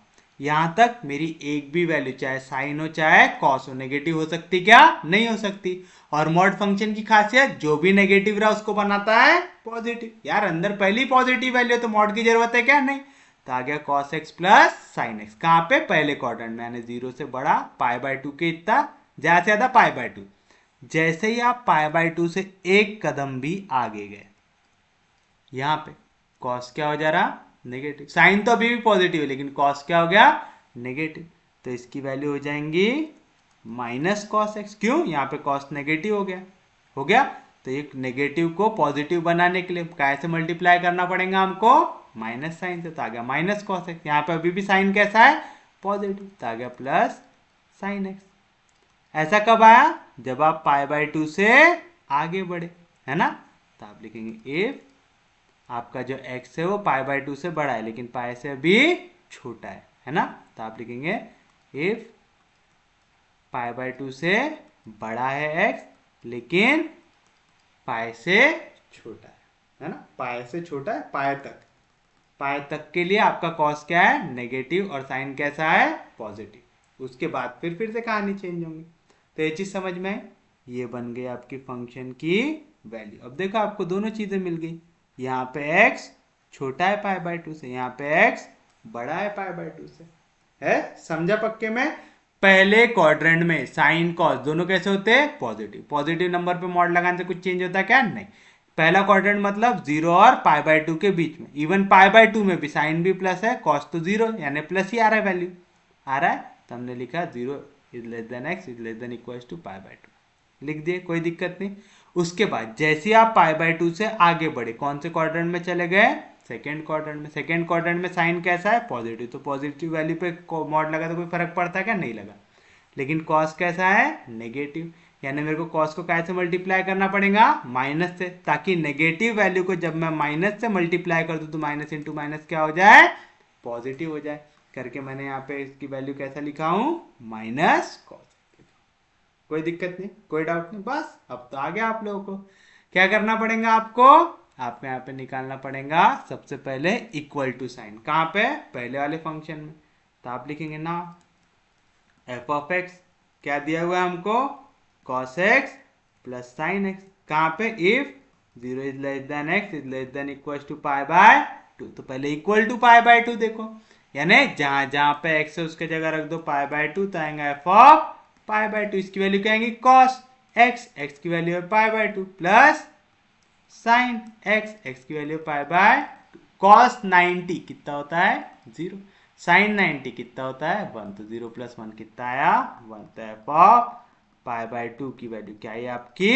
यहां तक मेरी एक भी वैल्यू, चाहे साइन हो चाहे कॉस हो, नेगेटिव हो सकती क्या? नहीं हो सकती। और मॉड फंक्शन की खासियत, जो भी नेगेटिव रहा उसको बनाता है पॉजिटिव। यार अंदर पहली पॉजिटिव वैल्यू है तो मॉड की जरूरत है क्या? नहीं। तो आ गया cos x plus sine x. कहां पे? पहले क्वाड्रेंट में, यानी 0 से बड़ा पाई बाय 2 के इतना, ज्यादा से ज्यादा पाई बाय 2। जैसे ही आप पाई बाय 2 से एक कदम भी आगे गए, यहां पे कॉस क्या हो जा रहा? नेगेटिव। साइन तो अभी भी पॉजिटिव है लेकिन कॉस क्या हो गया? नेगेटिव। तो इसकी वैल्यू हो जाएंगी माइनस कॉस एक्स। क्यों? यहाँ पे कॉस नेगेटिव हो गया। हो गया। तो एक नेगेटिव को पॉजिटिव बनाने के लिए कैसे मल्टीप्लाई करना पड़ेगा हमको? माइनस साइन से। तो आ गया माइनस कॉस एक्स। यहाँ पे अभी भी साइन कैसा है? पॉजिटिव। तो आ गया प्लस साइन एक्स। ऐसा कब आया? जब आप पाई बाय 2 से आगे बढ़े, है ना? तो आप लिखेंगे इफ आपका जो x है वो पाई बाय 2 से बड़ा है लेकिन पाई से अभी छोटा है ना? तो आप लिखेंगे इफ पाई बाय 2 से बड़ा है x लेकिन पाई से छोटा है ना? पाई से छोटा है पाई तक। पाई तक के लिए आपका कॉस क्या है? नेगेटिव, और साइन कैसा है? पॉजिटिव। उसके बाद फिर से कहानी चेंज होंगी। तो ये चीज समझ में आई? ये बन गई आपकी फंक्शन की वैल्यू। अब देखो आपको दोनों चीजें मिल गई। यहाँ पे x छोटा है पाई बाय 2 से, यहाँ पे x बड़ा है पाई बाय 2 से। है? समझा पक्के में? पहले क्वाड्रेंट में साइन कॉस दोनों कैसे होते हैं? पॉजिटिव। पॉजिटिव नंबर पे मॉड लगाने से कुछ चेंज होता है क्या? नहीं। पहला क्वाड्रेंट मतलब 0 और पाई बाय 2 के बीच में। इवन पाई बाय 2 में भी साइन भी प्लस है, कॉस तो 0 यानी प्लस ही आ रहा है, वैल्यू आ रहा है। तो हमने लिखा 0 is less than x is less than equal to pi by 2, लिख दिए, कोई दिक्कत नहीं। उसके बाद जैसे आप पाई बाय 2 से आगे बढ़े, कौन से क्वाड्रेंट में चले गए? सेकेंड क्वाड्रेंट में। सेकेंड क्वाड्रेंट में साइन कैसा है? पॉजिटिव। तो पॉजिटिव वैल्यू पे मॉड लगा तो कोई फर्क पड़ता है क्या? नहीं लगा। लेकिन कॉस कैसा है? नेगेटिव। यानी मेरे को कॉस को कैसे मल्टीप्लाई करना पड़ेगा? माइनस से, ताकि नेगेटिव वैल्यू को जब मैं माइनस से मल्टीप्लाई कर दूं तो माइनस इंटू माइनस क्या हो जाए? पॉजिटिव हो जाए। करके मैंने यहाँ पे इसकी वैल्यू कैसा लिखा हूं? Minus cos. कोई दिक्कत नहीं, कोई डाउट नहीं। बस अब तो आ गया आप लोगों को। क्या करना पड़ेगा आपको? आपको यहाँ पे निकालना पड़ेगा सबसे पहले इक्वल टू साइन। कहाँ पे? पहले वाले फंक्शन में। तो आप लिखेंगे ना एफ ऑफ एक्स, क्या दिया हुआ है हमको? Cos x plus sine x. कहाँ पे? If 0 is less than x is less than equal to pi by 2। तो पहले इक्वल टू पाई बाय 2 देखो, यानी जहां जहां पे एक्स है उसके जगह रख दो पाई बाय 2, तो आएगा एफ ऑफ पाई बाय 2। इसकी वैल्यू क्या आएगी? कॉस एक्स, एक्स की वैल्यू है pi by 2, plus sine x, x की वैल्यू पाई बाय 2। कॉस 90 कितना होता है? 0। साइन 90 कितना होता है? 1। तो 0 प्लस 1 कितना आया? 1। तो एफ ऑफ पाई बाय 2 की वैल्यू क्या है आपकी?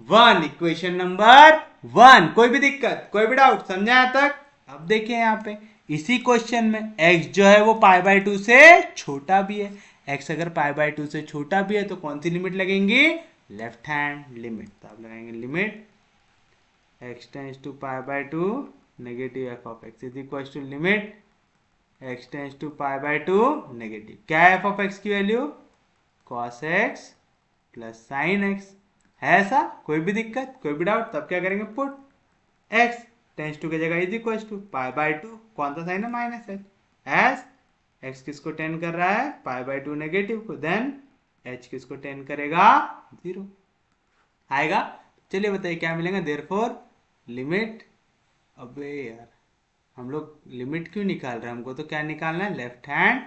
1। Equation number 1। कोई भी दिक्कत, कोई भी डाउट? समझा यहाँ तक? अब देखिए यहाँ पे इसी क्वेश्चन में x जो है वो पाई बाय 2 से छोटा भी है। x अगर पाई बाय 2 से छोटा भी है तो कौन सी लिमिट लगेंगी? Left hand limit. तो आप लगाएंगे limit x tends to pi by 2 negative F of x is equal to limit x tends to pi by 2 negative. क्या है एफ ऑफ एक्स की value? Cos x plus sine x. है ऐसा? कोई भी दिक्कत, कोई भी डाउट? तब क्या करेंगे? पुट x टेंस टू की जगह is equal to pi by 2, कौन सा साइन है? Minus H. एज x किसको टेन कर रहा है? पाई बाय 2 नेगेटिव को, देन h किसको टेन करेगा? 0 आएगा। चलिए बताइए क्या मिलेगा? देयरफॉर लिमिट, अबे यार हम लोग लिमिट क्यों निकाल रहे हैं? हमको तो क्या निकालना है? लेफ्ट हैंड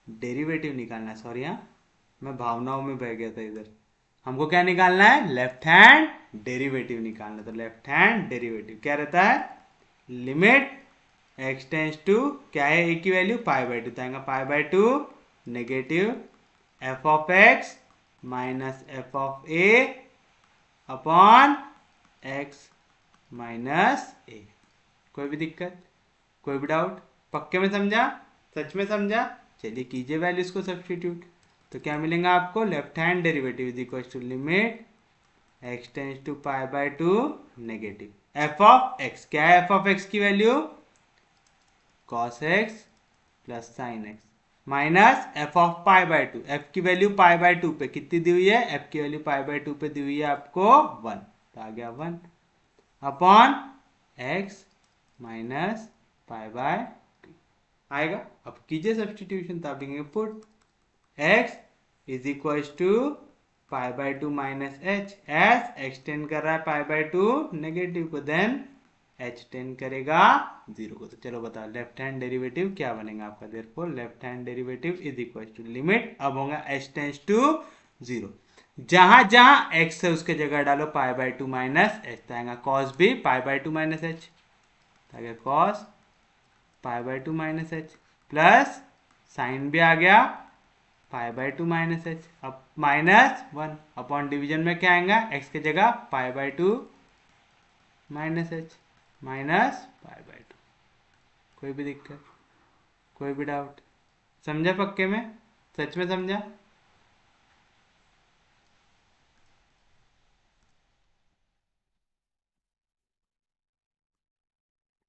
डेरिवेटिव निकालना है। सॉरी हाँ, मैं भावनाओं में बह गया था इधर। हमको क्या निकालना है? लेफ्ट हैंड डेरिवेटिव निकालना। तो लेफ्ट हैंड डेरिवेटिव क्या रहता है? लिमिट x टेंस टू क्या है? a की वैल्यू पाई बाय 2, तो आएगा pi by 2 negative F of x minus F of A upon x minus A. कोई भी दिक्कत, कोई भी डाउट? पक्के में समझा? सच में समझा? चलिए कीजिए वैल्यूज को सब्स्टिट्यूट, तो क्या मिलेगा आपको, left hand derivative is equal to limit x tends to pi by two negative F of x. क्या है एफ ऑफ एक्स की value, cos x plus sine x minus F of pi by two. F की value pi by two पे कितनी दी हुई है, F की value pi by two पे दी हुई है आपको 1, तो आ गया 1 upon x minus pi by two आएगा। अब कीजिए सब्स्टिट्यूशन, तो आप लिखेंगे put x is equal to pi by two minus h, as x tend कर रहा है पाई बाय टू नेगेटिव को, देन एच टेंड करेगा 0 को। तो चलो बताओ लेफ्ट हैंड डेरिवेटिव क्या बनेगा आपका, therefore left hand derivative is equal to limit, अब होगा एच टेंस टू 0, जहां जहां x है उसके जगह डालो पाई बाय टू माइनस एच, आएगा कॉस भी पाई by two minus H, cos pi by two minus h plus sign भी आ गया पाई बाय टू माइनस एच, अब माइनस 1 अपॉन डिवीजन में क्या आएगा, x के जगह पाई by two minus H minus pi by to. कोई भी दिक्कत, कोई भी डाउट, समझा पक्के में, सच में समझा।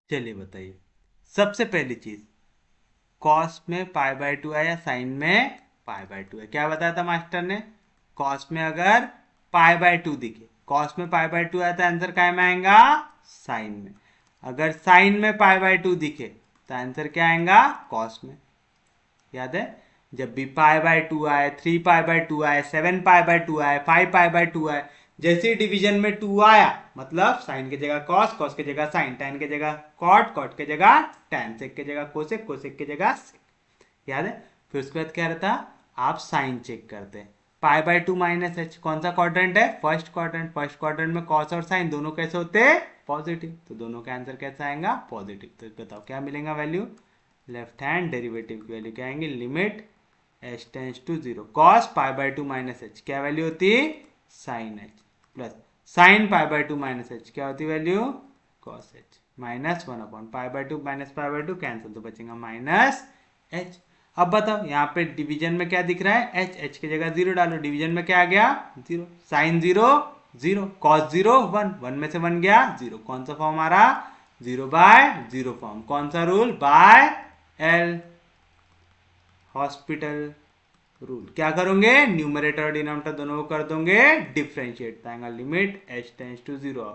चलिए बताइए, सबसे पहली चीज कॉस में पाई बाय टू है या साइन में पाई बाय टू है, क्या बताया था मास्टर ने, कॉस में अगर पाई बाय टू दिखे, कॉस में पाई बाय टू आया तो आंसर क्या में आएगा, साइन में, अगर साइन में पाई बाय टू दिखे तो आंसर क्या आएगा, कॉस में। याद है, जब भी पाई बाय टू आए, 3 पाई बाय टू आए, 7 पाई बाय टू आए, 5 पाई बाय टू आए, जैसे ही डिवीजन में 2 आया मतलब साइन की जगह कॉस, कॉस की जगह साइन, टैन की जगह कॉट, कॉट की जगह टैन, सेक की जगह कोसेक, कोसेक की जगह सेक। याद है, फिर उसके बाद क्या रहता, आप साइन चेक करते हैं, पाई बाय टू माइनस एच कौन सा क्वाड्रेंट है, फर्स्ट क्वाड्रेंट, फर्स्ट क्वाड्रेंट में कॉस और साइन दोनों कैसे होते हैं, पॉजिटिव, तो दोनों का आंसर कैसा आएगा, पॉजिटिव। तो बताओ क्या मिलेगा वैल्यू, लेफ्ट हैंड डेरिवेटिव की वैल्यू क्या आएंगे, limit h tends to 0 cos pi by two minus h, क्या वैल्यू होती है, sine h, plus sine pi by two minus h, क्या होती value, cos h, minus 1 upon pi by two minus pi by two cancel, तो बचेगा minus H. अब बताओ यहाँ पे डिवीजन में क्या दिख रहा है, एच, एच की जगह 0 डालो, डिवीजन में क्या आ गया 0, साइन 0 0, कॉस 0 1, 1 में से 1 गया 0, कौन सा फॉर्म आ रहा, 0 बाय 0 फॉर्म, कौन सा rule, by L hospital rule. क्या करोगे, न्यूमरेटर और डिनोमिनेटर दोनों को कर दोगे डिफरेंशिएट, आएगा limit h tends to 0,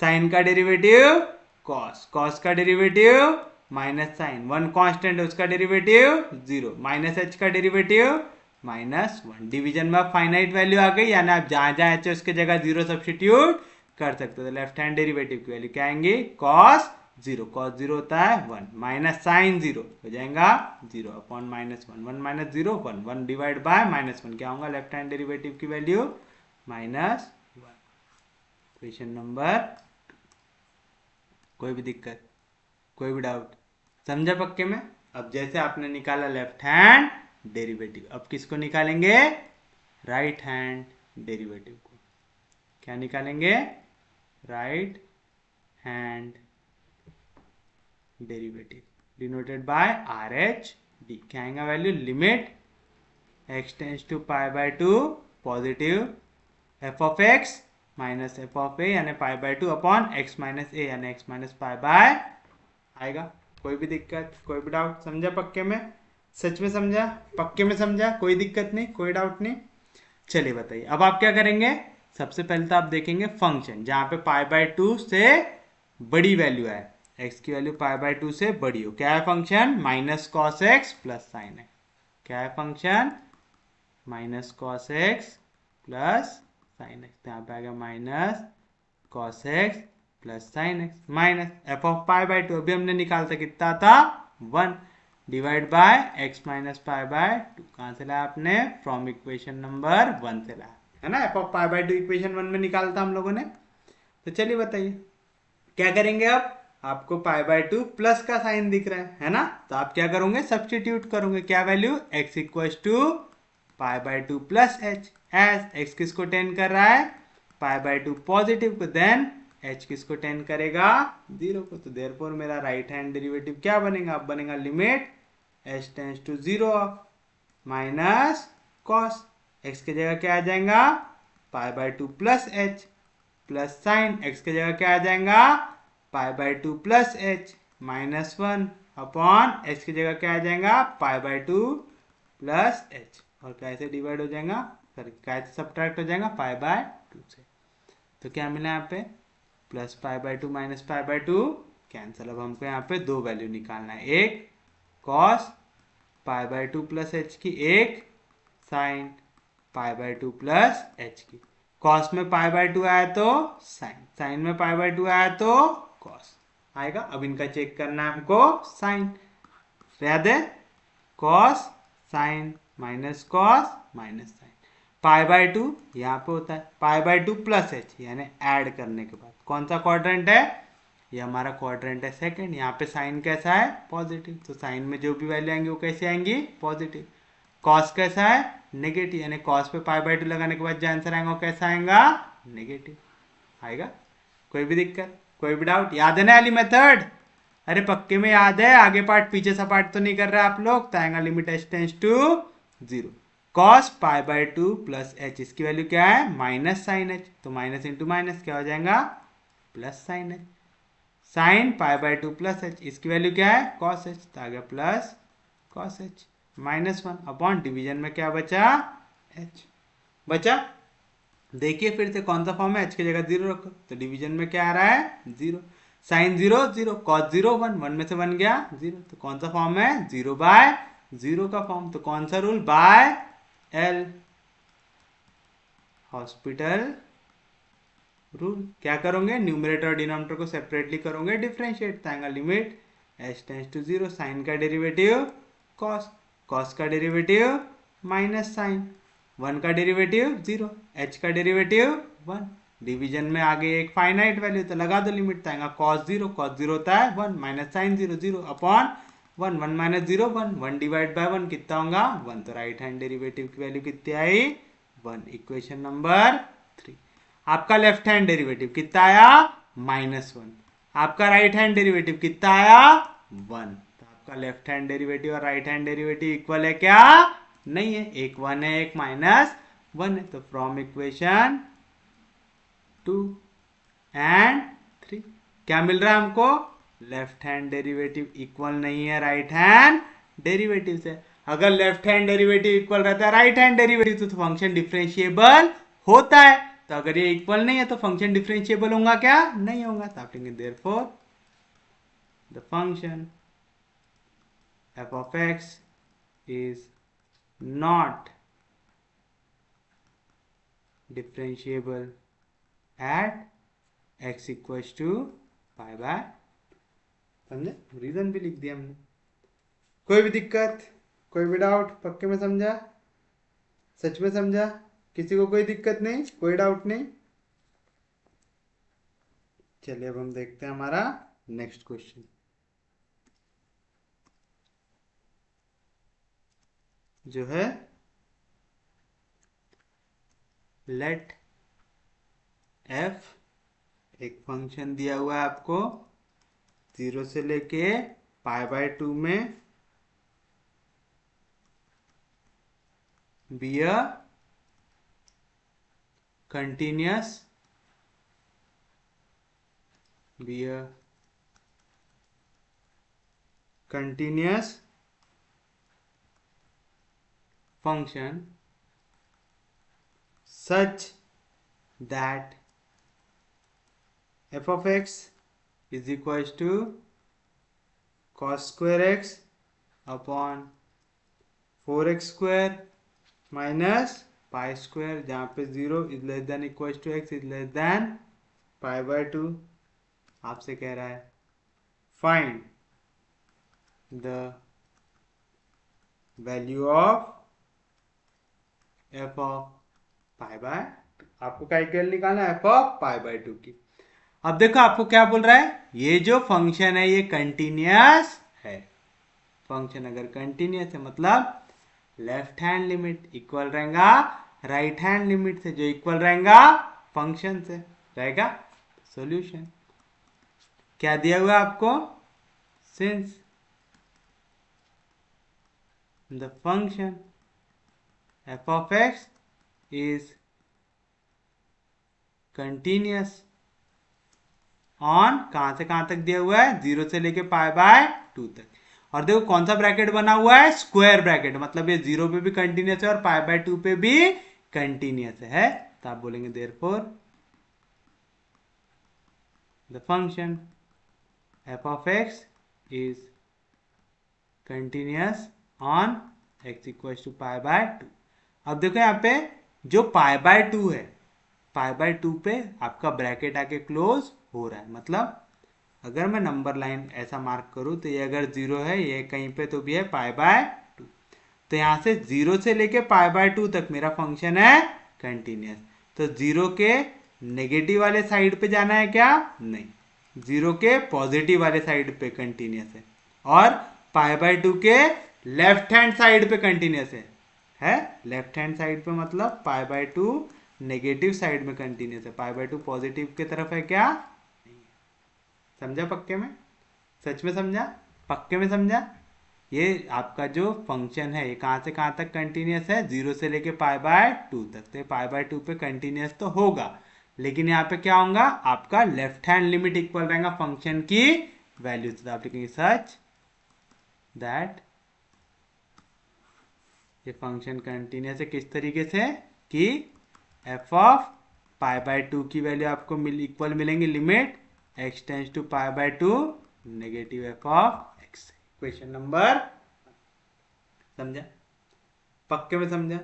sine का डेरिवेटिव कॉस, कॉस का डेरिवेटिव माइनस साइन, 1 कांस्टेंट है उसका डेरिवेटिव 0, माइनस एच का डेरिवेटिव माइनस 1, डिवीजन में फाइनाइट वैल्यू आ गई, यानी आप जहां जहां एच उसके जगह 0 सब्स्टिट्यूट कर सकते हो, तो लेफ्ट हैंड डेरिवेटिव की वैल्यू क्या आएंगी, कॉस 0, कॉस 0 होता है 1, माइनस साइन 0 हो जाएगा 0 upon minus 1, 1 minus 0 1, 1 divide bye minus 1, क्या होगा लेफ्ट हैंड डेरिवेटिव की वैल्यू माइनस 1। क्वेश्चन नंबर, कोई भी दिक्कत, कोई भी डाउट, समझा पक्के में। अब जैसे आपने निकाला लेफ्ट हैंड डेरिवेटिव, अब किसको निकालेंगे, राइट हैंड डेरिवेटिव को, क्या निकालेंगे, right hand derivative denoted by R H D, क्या आएगा value, limit x tends to pi by two positive F of x minus F of a यानी pi by two upon x minus a यानी x minus pi bye आएगा। कोई भी दिक्कत, कोई भी डाउट, समझा पक्के में, सच में समझा, पक्के में समझा, कोई दिक्कत नहीं, कोई डाउट नहीं। चलिए बताइए, अब आप क्या करेंगे, सबसे पहले तो आप देखेंगे फंक्शन जहां पे पाई बाय टू से बड़ी वैल्यू है, x की वैल्यू पाई बाय टू से बड़ी हो, क्या है function, minus cos x plus sine x, क्या है function, minus cos x plus sine x, यहाँ पे आ गया minus cos x plus sine x, minus F of pi by to, अभी हमने निकालता कितना था 1, divide bye x minus pi by to, कहाँ से लाया आपने, फ्रॉम इक्वेशन नंबर 1 से लाया है ना, F of pi by two equation 1 में निकालता हम लोगों ने। तो चलिए बताइए क्या करेंगे, अब आपको पाई बाय टू प्लस का साइन दिख रहा है ना, तो आप क्या करोगे, सब्स्टिट्यूट करोगे, क्या value, x equal to pi by two plus h, as x किसको टेंड कर रहा है, पाई बाय टू पॉजिटिव को, देन h किसको टेंड करेगा 0 को, तो देयरफॉर मेरा राइट हैंड डेरिवेटिव क्या बनेगा, अब बनेगा limit h tends to 0 of minus cos, x की जगह क्या आ जाएगा pi by 2 plus h plus sine, x की जगह क्या आ जाएगा pi by 2 plus H minus 1 upon h की जगह क्या आ जाएगा पाई बाय 2 प्लस एच, और कैसे डिवाइड हो जाएगा सॉरी कैसे सब्ट्रैक्ट हो जाएगा पाई बाय 2 से। तो क्या मिला यहाँ पे plus pi by 2 minus pi by 2 cancel. अब हमको यहाँ पे दो वैल्यू निकालना है, एक cos pi by 2 plus H की, एक sign pi by 2 plus H की। कॉस में पाई बाय 2 आया तो साइन, साइन में पाई बाय 2 आया तो कॉस आएगा। अब इनका चेक करना है हमको साइन, याद है cos sine minus cos minus sine, pi by 2 यहाँ पे होता है पाई बाय 2 प्लस एच यानी ऐड करने के बाद कौन सा क्वाड्रेंट है, ये हमारा क्वाड्रेंट है सेकंड। यहाँ पे साइन कैसा है पॉजिटिव, तो साइन में जो भी वैल्यू आएंगी वो कैसे आएंगी पॉजिटिव। कॉस कैसा है नेगेटिव, यानी कॉस पे पाई बाय 2 लगाने के बाद जो आंसर आएगा वो कैसा आएगा नेगेटिव आएगा। कोई भी दिक्कत कोई भी डाउट, याद है ना वाली मेथड, अरे पक्के में याद है, आगे पार्ट पीछे सा पार्ट तो नहीं कर रहे आप लोग। तो आएगा limit h tends to 0 cos pi by 2 plus h, इसकी वैल्यू क्या है माइनस साइन एच, तो माइनस इंटू माइनस क्या हो जाएगा plus sine h, sine pi by 2 plus h, इसकी वैल्यू क्या है कॉस एच, तो आ गया plus cos h minus 1 upon division में क्या बचा एच बचा। देखिए फिर से कौन सा फॉर्म है, एच की जगह 0 रखो, तो डिवीजन में क्या आ रहा है 0, साइन 0 0 कॉस 0 1, 1 में से 1 गया 0, तो कौन सा फॉर्म है 0 बाय 0 का फॉर्म। तो कौन सा rule by L hospital rule. क्या करोगे न्यूमरेटर और डिनोमिनेटर को सेपरेटली करोगे डिफरेंशिएट, आएगा limit h tends to 0 sine का डेरिवेटिव कॉस, कॉस का डेरिवेटिव माइनस साइन, 1 का डेरिवेटिव 0, एच का डेरिवेटिव 1, डिवीजन में आगे एक फाइनाइट वैल्यू तो लगा दो लिमिट, आएगा कॉस 0 होता है 1 माइनस साइन 0 0 अपॉन 1 1 माइनस 0 1 1 डिवाइड बाय 1 कितना होगा 1, तो राइट हैंड डेरिवेटिव की वैल्यू कितनी आई 1। Equation number 3। आपका लेफ्ट हैंड डेरिवेटिव कितना आया -1, आपका राइट हैंड डेरिवेटिव कितना आया 1, तो आपका लेफ्ट हैंड डेरिवेटिव और राइट हैंड डेरिवेटिव इक्वल है क्या नहीं है, एक 1 है एक -1 है। तो फ्रॉम इक्वेशन 2 एंड 3 क्या मिल रहा है हमको, लेफ्ट हैंड डेरिवेटिव इक्वल नहीं है राइट हैंड डेरिवेटिव से। अगर लेफ्ट हैंड डेरिवेटिव इक्वल रहता है राइट हैंड डेरिवेटिव तो फंक्शन डिफरेंशिएबल होता है, तो अगर ये इक्वल नहीं है तो फंक्शन डिफरेंशिएबल होगा क्या नहीं होगा। तो आप लेंगे therefore the function f of x is not differentiable at x equals to pi by, समझे रीजन भी लिख दिया हमने। कोई भी दिक्कत कोई भी डाउट, पक्के में समझा सच में समझा, किसी को कोई दिक्कत नहीं कोई डाउट नहीं। चलिए अब हम देखते हैं हमारा नेक्स्ट क्वेश्चन जो है लेट f एक फंक्शन दिया हुआ है आपको 0 से लेके पाई बाय 2 में be a continuous function such that f of x is equals to cos square x upon 4x square minus pi square, जहाँ पे 0 is less than equal to x is less than pi by 2। आपसे कह रहा है find the value of f of pi by, आपको क्या equal निकालना है f ऑफ पाई बाय 2 की। अब देखो आपको क्या बोल रहा है, ये जो फंक्शन है ये कंटिन्यूअस है, फंक्शन अगर कंटिन्यूअस है मतलब लेफ्ट हैंड लिमिट इक्वल रहेगा राइट हैंड लिमिट से, जो इक्वल रहेगा फंक्शन से रहेगा। सॉल्यूशन क्या दिया हुआ आपको, since the function f of x is continuous on कहां से कहां तक दिया हुआ है, 0 से लेके पाई बाय 2 तक। और देखो कौन सा ब्रैकेट बना हुआ है, स्क्वायर ब्रैकेट, मतलब ये 0 पे भी कंटिन्यूअस है और पाई बाय 2 पे भी कंटिन्यूअस है। तो आप बोलेंगे therefore the function f of x is continuous on x equal to pi by 2। अब देखो यहाँ पे जो पाई बाय 2 है, पाई बाय 2 पे आपका ब्रैकेट आके क्लोज हो रहा है, मतलब अगर मैं नंबर लाइन ऐसा मार्क करूं तो ये अगर 0 है, ये कहीं पे तो भी है पाई बाय 2। तो यहां से 0 से लेके पाई बाय 2 तक मेरा फंक्शन है कंटिन्यूअस। तो 0 के नेगेटिव वाले साइड पे जाना है क्या, नहीं, 0 के पॉजिटिव वाले साइड पे कंटिन्यूअस और पाई बाय 2 के लेफ्ट हैंड साइड पे कंटिन्यूअस है लेफ्ट हैंड साइड पे, मतलब पाई बाय 2 नेगेटिव साइड में कंटिन्यूअस है, पाई बाय 2 पॉजिटिव की तरफ है क्या, समझा पक्के में, सच में समझा, पक्के में समझा। ये आपका जो फंक्शन है ये कहां से कहां तक कंटिन्यूअस है, 0 से लेके पाई बाय 2 तक। तो पाई बाय 2 पे कंटिन्यूअस तो होगा, लेकिन यहाँ पे क्या होगा, आपका लेफ्ट हैंड लिमिट इक्वल रहेगा फंक्शन की वैल्यू। तो आप लिखेंगे सच दैट ये फंक्शन कंटिन्यूअस है, किस तरीके से कि एफ ऑफ पाई बाय 2 की वैल्यू आपको इक्वल मिलेंगे limit x tends to pi by 2 negative F of x. Question number, समझा, पक्के में समझा,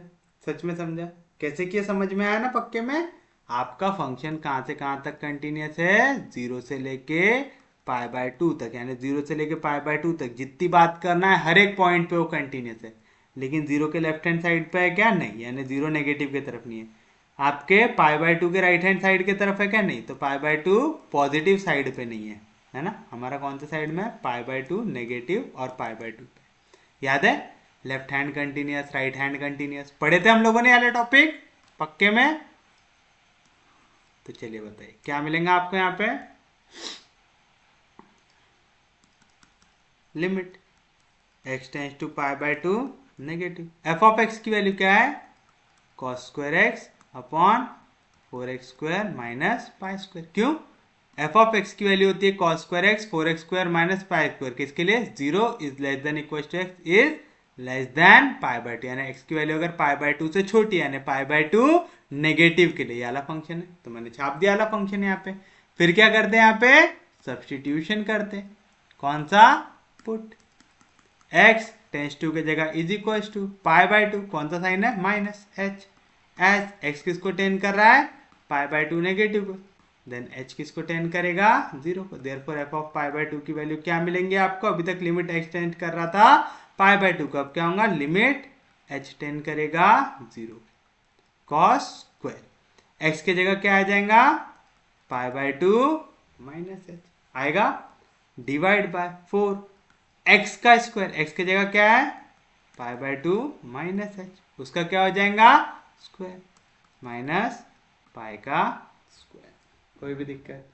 सच में समझा, कैसे किया समझ में आया ना पक्के में। आपका फंक्शन कहां से कहां तक कंटिन्यूअस है, 0 से लेके पाई बाय 2 तक, यानी 0 से लेके पाई बाय 2 तक जितनी बात करना है हर एक पॉइंट पे वो कंटिन्यूअस है। लेकिन 0 के लेफ्ट हैंड साइड पे है क्या, नहीं, यानी 0 नेगेटिव की तरफ नहीं है। आपके पाई बाय 2 के राइट हैंड साइड की तरफ है क्या, नहीं, तो पाई बाय 2 पॉजिटिव साइड पे नहीं है ना, हमारा कौन सा साइड में है, पाई बाय 2 नेगेटिव और पाई बाय 2 पे। याद है, left hand continuous, right hand continuous पढ़े थे हम लोगों ने वाले टॉपिक पक्के में। तो चलिए बताइए क्या मिलेगा आपको यहाँ पे, limit x tends to pi by 2 negative, F of x की वैल्यू क्या है, cos square x upon 4x square minus pi square. क्यों, एफ ऑफ एक्स की वैल्यू होती है cos square x 4x square minus pi square, किसके लिए, 0 is less than equal to x is less than pi by 2, यानी x की value अगर pi by 2 से छोटी है, यानी पाई बाय 2 नेगेटिव के लिए, ये वाला फंक्शन है। तो मैंने छाप दिया वाला फंक्शन यहाँ पे। फिर क्या करते हैं यहाँ पे, सब्सटीट्यूशन करते, कौन सा, पुट एक्स टेंस टू की जगह is equal to pi by 2, कौन सा साइन है, माइनस एच, एच एक्स किसको टेन कर रहा है, पाई बाय 2 नेगेटिव को, देन एच किसको टेन करेगा, 0 को। Therefore f of pi by 2 की वैल्यू क्या मिलेंगे आपको, अभी तक लिमिट एक्स टेंड कर रहा था पाई बाय 2 को, अब क्या होगा, लिमिट एच टेन करेगा 0 कॉस स्क्वायर, एक्स की जगह क्या आ जाएगा, पाई बाय 2 माइनस एच आएगा, डिवाइड बाय 4 एक्स का स्क्वायर, एक्स की जगह क्या है, पाई बाय 2 माइनस एच, उसका क्या हो जाएगा, स्क्वायर माइनस पाई का स्क्वायर। कोई भी दिक्कत,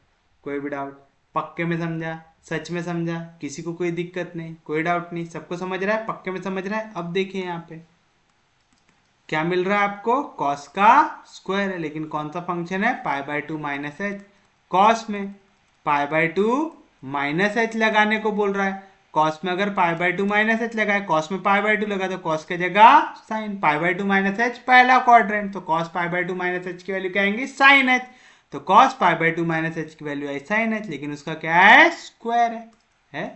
कोई भी डाउट, पक्के में समझा, सच में समझा, किसी को कोई दिक्कत नहीं, कोई डाउट नहीं, सबको समझ रहा है, पक्के में समझ रहा है। अब देखिए यहाँ पे क्या मिल रहा है आपको, कॉस का स्क्वायर है, लेकिन कौन सा फंक्शन है, pi by 2 minus H, cos में पाई बाय 2 माइनस एच लगाने को बोल रहा है, कॉस में अगर पाई बाय 2 माइनस एच लगाए, कॉस में पाई बाय 2 लगा, तो कॉस की जगह sine, pi by 2 minus h पहला क्वाड्रेंट, तो cos pi by 2 minus h की वैल्यू क्या आएंगी, साइन एच, तो cos pi by 2 minus h की वैल्यू आई साइन एच, लेकिन उसका क्या है, स्क्वायर है?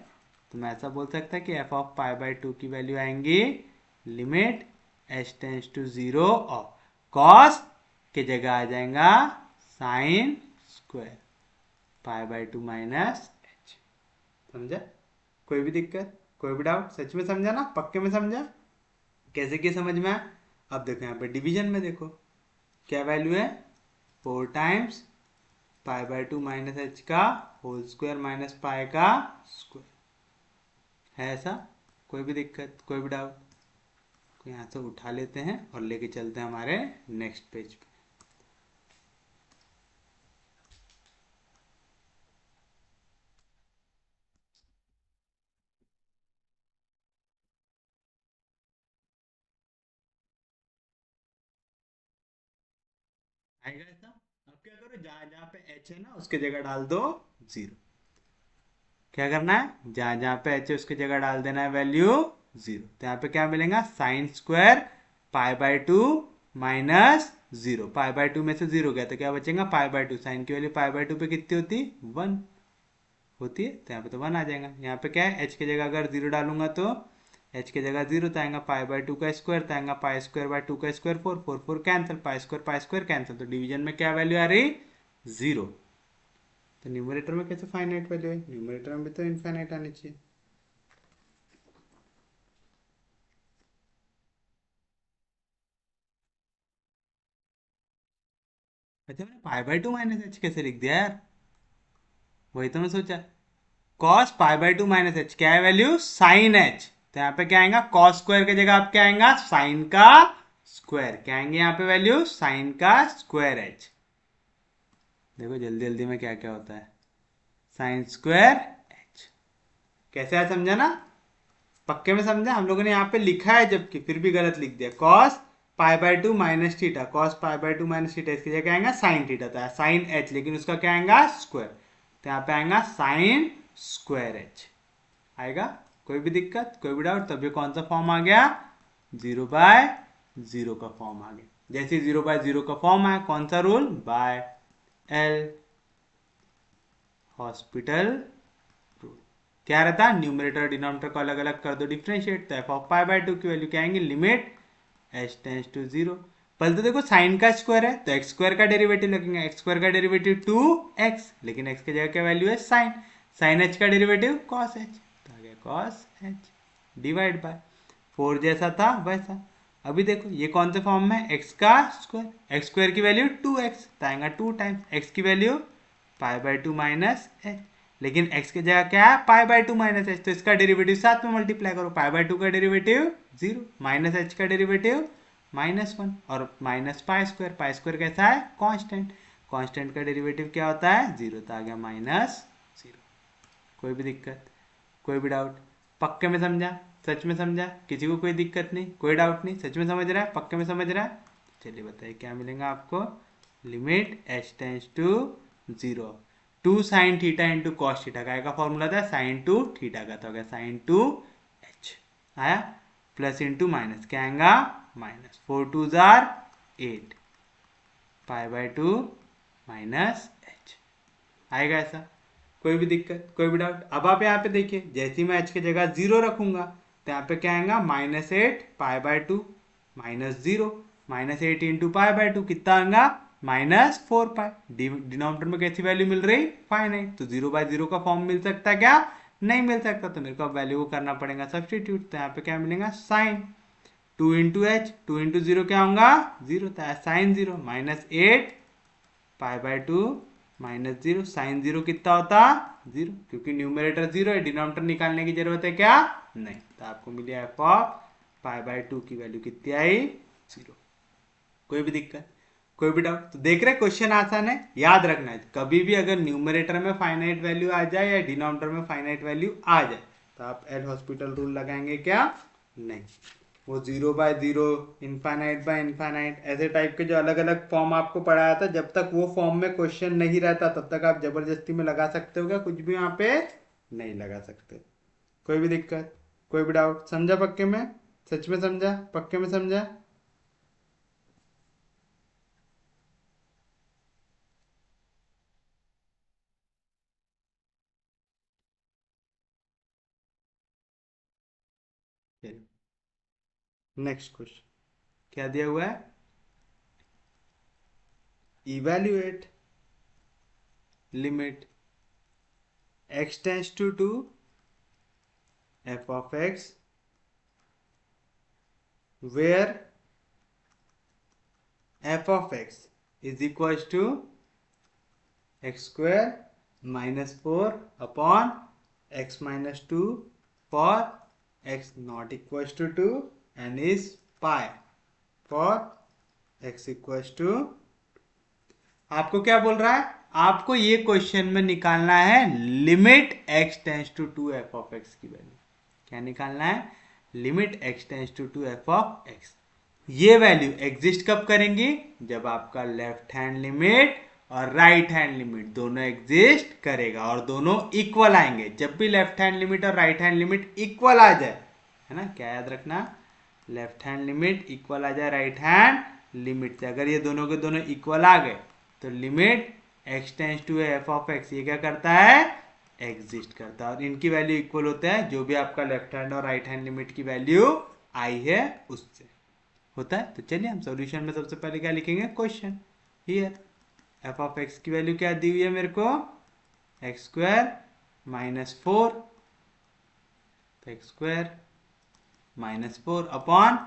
तो मैं ऐसा बोल सकता कि एफ ऑफ पाई बाय 2 की वैल्यू आएंगी लिमिट एच टेंस टू 0 और कॉस की जगह आ जाएगा sine square pi by 2 minus H. समझा, कोई भी दिक्कत, कोई भी डाउट, सच में समझा ना, पक्के में समझा, कैसे क्या समझ में आया। अब देखो यहाँ पे डिवीजन में देखो क्या वैल्यू है, 4 times pi by 2 minus h का होल स्क्वायर माइनस पाई का स्क्वायर, है ऐसा, कोई भी दिक्कत, कोई भी डाउट, यहाँ से उठा लेते हैं और लेके चलते हैं हमारे नेक्स्ट पेज पे। आएगा ऐसा। अब क्या करो, जहां जहां पे h है ना उसके जगह डाल दो 0। क्या करना है, जहां जहां पे h है उसकी जगह डाल देना है वैल्यू 0। तो यहाँ पे क्या मिलेगा, sine square pi by two minus 0। Pi by to में से 0 गया तो क्या बचेगा, पाई बाय टू। साइन की वैल्यू पाई बाय टू पे कितनी होती, 1 होती है, तो यहाँ पे तो 1 आ जाएगा। यहाँ पे क्या है, h की जगह अगर 0 डालूंगा तो h की जगह 0 तो आएगा पाई बाय टू का स्क्वायर, तो आएगा पाई स्क्वायर बाय टू का square 4, 4 4 cancel, pi square cancel. तो डिवीजन में क्या वैल्यू आ रही, 0। तो न्यूमरेटर में कैसे फाइनाइट वैल्यू है, न्यूमरेटर में भी तो इनफाइनाइट आनी चाहिए। अच्छा, मैंने पाई बाय टू माइनस एच कैसे लिख दिया यार, वही तो मैं सोचा। Cos pi by two minus h क्या है वैल्यू, साइन एच। तो यहाँ पे क्या आएगा, कॉस स्क्वायर की जगह आप क्या आएगा, साइन का स्क्वायर। क्या आएंगे यहाँ पे वैल्यू, साइन का स्क्वायर एच। देखो जल्दी जल्दी में क्या क्या होता है, साइन स्क्वायर एच। कैसे है समझा ना, पक्के में समझा। हम लोगों ने यहाँ पे लिखा है जबकि फिर भी गलत लिख दिया, cos pi by two minus theta, cos pi by two minus theta, इसकी जगह आएगा साइन थीटा, था साइन एच, लेकिन उसका क्या आएगा, स्क्वायर। तो यहाँ पे आएगा साइन स्क्वायर एच आएगा। कोई भी दिक्कत, कोई भी डाउट, तब ये कौन सा फॉर्म आ गया, 0/0 का फॉर्म आ गया। जैसे 0/0 का फॉर्म आया, कौन सा rule, by L hospital rule. क्या रहता, न्यूमरेटर डिनोमिनेटर को अलग अलग कर दो डिफ्रेंशिएट, तो F of pi by two की वैल्यू क्या आएंगे, लिमिट एच टेंस टू 0। पहले तो देखो साइन का स्क्वायर है तो एक्स स्क्वायर का डेरिवेटिव लगेगा, एक्स स्क्वायर का डेरिवेटिव 2x, लेकिन x की जगह क्या वैल्यू है, साइन। साइन h का डेरिवेटिव cos h, तो आ गया cos h डिवाइड बाय 4 जैसा था वैसा। अभी देखो ये कौन से फॉर्म में, x का स्क्वायर, x स्क्वायर की वैल्यू 2x, तो आएगा 2 टाइम्स x की value pi by two minus H, लेकिन x की जगह क्या है, pi by two minus H, तो इसका डेरिवेटिव साथ में मल्टीप्लाई करो। पाई बाय टू का डेरिवेटिव 0, माइनस एच का डेरिवेटिव -1, और माइनस पाई स्क्वायर कैसा है, कांस्टेंट। कांस्टेंट का डेरिवेटिव क्या होता है, 0, तो आ गया -0। कोई भी दिक्कत, कोई भी डाउट, पक्के में समझा, सच में समझा, किसी को कोई दिक्कत नहीं, कोई डाउट नहीं, सच में समझ रहा है, पक्के में समझ रहा है। चलिए बताइए क्या मिलेगा आपको, limit h tends to 0, 2 sine theta into cos theta का आएगा फॉर्मूला था, साइन टू थीटा का, तो हो गया साइन टू एच आया, प्लस इंटू माइनस क्या आएगा, minus 4 2 jar 8 pi by two minus h आएगा ऐसा। कोई भी दिक्कत, कोई भी डाउट। अब आप यहाँ पे देखिए, जैसे ही मैं एच की जगह 0 रखूंगा तो यहाँ पे क्या आएगा, -8 pi by two minus 0, -8 into pi by to कितना आएगा, -4 पाई। डिनोमिनेटर में कैसी वैल्यू मिल रही, फाइनाइट, तो 0/0 का फॉर्म मिल सकता है क्या, नहीं मिल सकता, तो मेरे को वैल्यू को करना पड़ेगा सब्सटीट्यूट। तो यहाँ पे क्या मिलेगा, साइन 2 इंटू एच, 2 इंटू 0 क्या होगा, 0, तो sine 0, -8 pi by two -0, sine 0 कितना होता, 0, क्योंकि न्यूमरेटर 0 है, डिनोमिनेटर निकालने की जरूरत है क्या, नहीं। तो आपको मिली f of pi by two की वैल्यू कितनी आई, 0। कोई भी दिक्कत, कोई भी डाउट, तो देख रहे क्वेश्चन आसान है। याद रखना है, कभी भी अगर न्यूमरेटर में फाइनाइट वैल्यू आ जाए या डिनोमिनेटर में फाइनाइट वैल्यू आ जाए तो आप एल हॉस्पिटल रूल लगाएंगे क्या, नहीं। वो 0/0, इनफाइनाइट बाय इनफाइनाइट, ऐसे टाइप के जो अलग अलग फॉर्म आपको पढ़ाया था, जब तक वो फॉर्म में क्वेश्चन नहीं रहता तब तक आप जबरदस्ती में लगा सकते हो क्या, कुछ भी वहां पे नहीं लगा सकते। कोई भी दिक्कत, कोई भी डाउट, समझा पक्के में, सच में समझा, पक्के में समझा। नेक्स्ट क्वेश्चन क्या दिया हुआ है, evaluate limit x tends to 2 f of x where f of x is equals to x square -4 upon x minus 2 for x not equals to 2 and is pi for x equals to, आपको क्या बोल रहा है, आपको ये question में निकालना है limit x tends to 2 f of x की वैल्यू। क्या निकालना है, limit x tends to 2 f of x। ये वैल्यू एग्जिस्ट कब करेंगी, जब आपका लेफ्ट हैंड लिमिट और राइट हैंड लिमिट दोनों एग्जिस्ट करेगा और दोनों इक्वल आएंगे। जब भी लेफ्ट हैंड लिमिट और राइट हैंड लिमिट इक्वल आ जाए, है ना, क्या याद रखना, लेफ्ट हैंड लिमिट इक्वल आ जाए राइट हैंड लिमिट से, अगर ये दोनों के दोनों इक्वल आ गए तो limit x tends to f of x ये क्या करता है, एग्जिस्ट करता है, और इनकी वैल्यू इक्वल होता है जो भी आपका लेफ्ट हैंड और राइट हैंड लिमिट की वैल्यू आई है उससे होता है। तो चलिए हम सॉल्यूशन में सबसे पहले क्या लिखेंगे, question here f of x की वैल्यू क्या दी हुई है मेरे को, एक्स स्क्वायर माइनस 4, तो x square minus 4 upon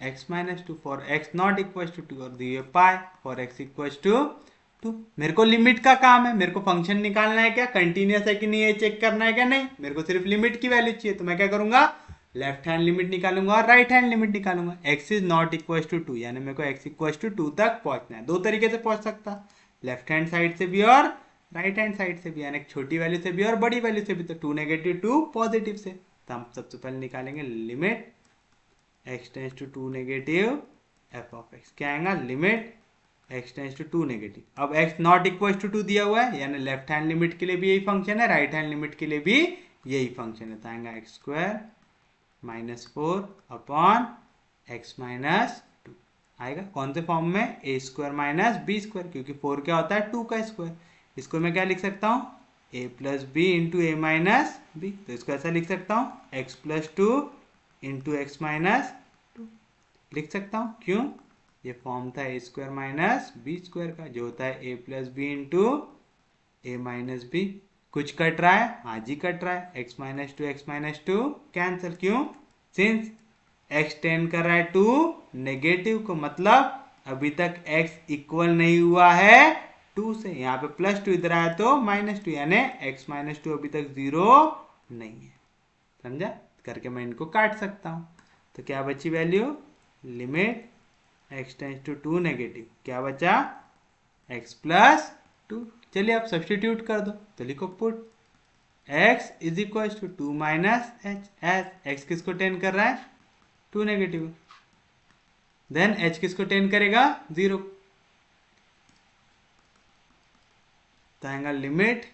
x minus 2 for x not equal to 2 और दी हुई पाई फॉर एक्स इक्वल टू 2। मेरे को लिमिट का काम है, मेरे को फंक्शन निकालना है, क्या कंटिन्यूअस है कि नहीं है चेक करना है क्या, नहीं, मेरे को सिर्फ लिमिट की वैल्यू चाहिए। तो मैं क्या करूंगा, लेफ्ट हैंड लिमिट निकालूंगा और राइट हैंड लिमिट निकालूंगा। x is not equal to 2 यानी मेरे को x इक्वल टू 2 तक पहुंचना है। दो तरीके से पहुंच सकता, लेफ्ट हैंड साइड से भी और राइट हैंड साइड से भी, यानी छोटी वैल्यू से भी और बड़ी वैल्यू से भी। तो 2 नेगेटिव 2 पॉजिटिव से, तो हम सबसे पहले निकालेंगे limit x tends to 2 negative F of x, क्या आएगा, limit x tends to 2 negative. अब x नॉट इक्वल टू 2 दिया हुआ है, यानी लेफ्ट हैंड लिमिट के लिए भी यही फंक्शन है, राइट हैंड लिमिट के लिए भी यही फंक्शन है। तो आएगा x square minus 4 upon x minus 2 आएगा कौन से फॉर्म में, ए स्क्वायर माइनस बी स्क्वायर, क्योंकि 4 क्या होता है 2 का स्क्वायर। इसको मैं क्या लिख सकता हूँ, ए plus b into a minus b, तो इसको ऐसा लिख सकता हूँ x plus 2 into x minus 2 लिख सकता हूँ। क्यों, ये फॉर्म था ए स्क्वायर माइनस बी स्क्वायर का, जो होता है ए plus b into a minus B. कुछ कट रहा है, हाँ जी कट रहा है, x माइनस टू कैंसिल, क्यों, सिंस x टेंड कर रहा है टू नेगेटिव को, मतलब अभी तक x इक्वल नहीं हुआ है 2 से, यहाँ पे प्लस 2 इधर आया तो माइनस 2, यानी x माइनस 2 अभी तक 0 नहीं है, समझा, करके मैं इनको काट सकता हूँ। तो क्या बची value, limit x tends to 2 negative, क्या बचा x प्लस 2। चलिए आप सब्सटीट्यूट कर दो, तो लिखो put x is equal to 2 minus h, h x किसको टेंड कर रहा है 2 नेगेटिव, देन h किसको टेंड करेगा 0, तो आएगा limit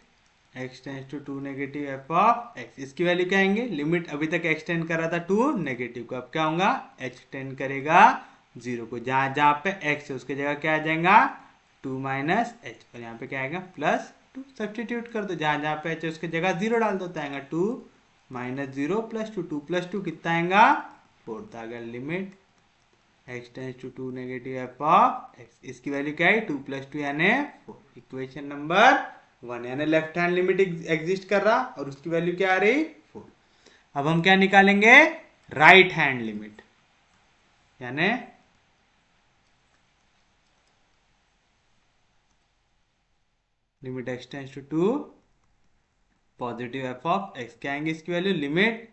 x tends to 2 negative F of x, इसकी वैल्यू क्या आएंगे, लिमिट अभी तक x टेंड कर रहा था 2 नेगेटिव को, अब क्या होगा h टेंड करेगा 0 को, जहां जहां पे x है उसके जगह क्या आ जाएगा 2 माइनस एच, और यहाँ पे क्या आएगा प्लस 2, सब्सटीट्यूट कर दो, जहां जहां पे एच है उसके जगह 0 डाल दो, तो आएगा 2 माइनस 0 प्लस 2, 2 प्लस 2 कितना आएगा 4, तो आएगा limit x tends to 2 negative F of x, इसकी वैल्यू क्या है 2 प्लस 2 यानी 4। इक्वेशन नंबर 1, यानी लेफ्ट हैंड लिमिट एग्जिस्ट कर रहा और उसकी वैल्यू क्या आ रही 4। अब हम क्या निकालेंगे, राइट हैंड लिमिट, यानी limit x tends to 2 positive F of x, क्या आएंगे इसकी value, limit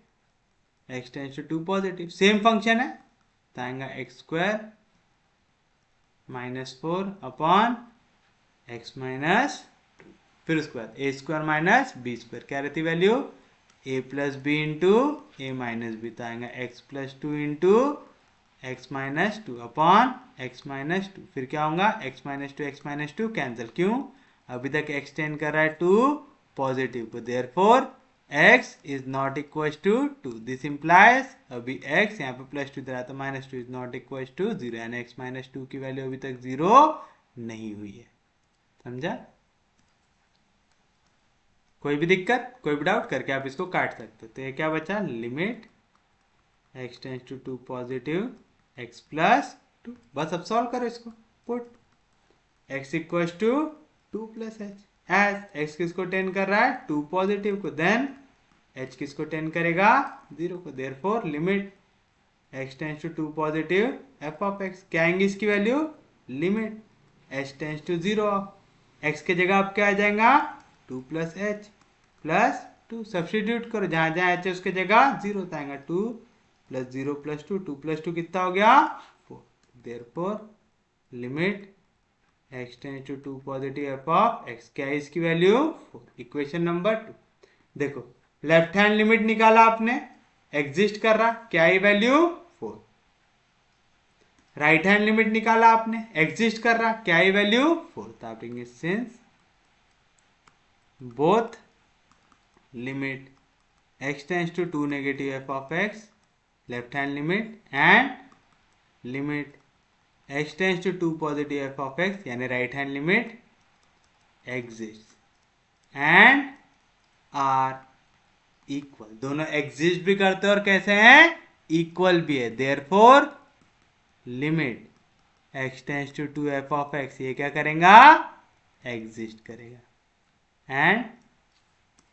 x tends to 2 positive, same function है, तो आएगा x square minus 4 upon x minus 2, फिर उसके बाद a square minus b square, क्या रहती value a plus b into a minus b, तो आएगा x plus 2 into x minus 2 upon x minus 2, फिर क्या होगा एक्स माइनस टू कैंसिल, क्यों, अभी तक एक्स टेंड कर रहा है 2 पॉजिटिव को, therefore x is not equal to 2, this implies अभी x यहाँ पे प्लस 2 इधर आता minus 2 is not equal to 0, यानी x माइनस 2 की वैल्यू अभी तक 0 नहीं हुई है, समझा, कोई भी दिक्कत कोई भी डाउट करके आप इसको काट सकते हो। तो ये क्या बचा, limit x tends to 2 positive x plus 2, बस अब सॉल्व करो इसको, put x equal to 2 plus h, as x किसको टेंड कर रहा है 2 पॉजिटिव को, देन h किसको टेंड करेगा 0 को, therefore limit x tends to 2 positive f of x, क्या आएंगे इसकी value, limit h tends to 0 of x के जगह अब क्या आ जाएगा 2 प्लस एच प्लस 2, सब्सटीट्यूट करो, जहां जहां h है उसके जगह 0, तो आएगा 2 प्लस 0 प्लस 2, 2 प्लस 2 कितना हो गया 4, therefore limit x tends to 2 positive F of x, क्या है इसकी वैल्यू 4। इक्वेशन नंबर 2, देखो लेफ्ट हैंड लिमिट निकाला आपने, एग्जिस्ट कर रहा, क्या है वैल्यू 4, राइट हैंड लिमिट निकाला आपने, एग्जिस्ट कर रहा, क्या है वैल्यू 4। तो आप लिखेंगे since both limit x tends to 2 negative f of x left hand limit and limit x tends to 2 positive f of x यानी right hand limit exist and are equal, दोनों exist भी करते हैं और कैसे हैं, इक्वल भी है। Therefore limit x tends to 2 f of x ये क्या करेगा, एग्जिस्ट करेगा एंड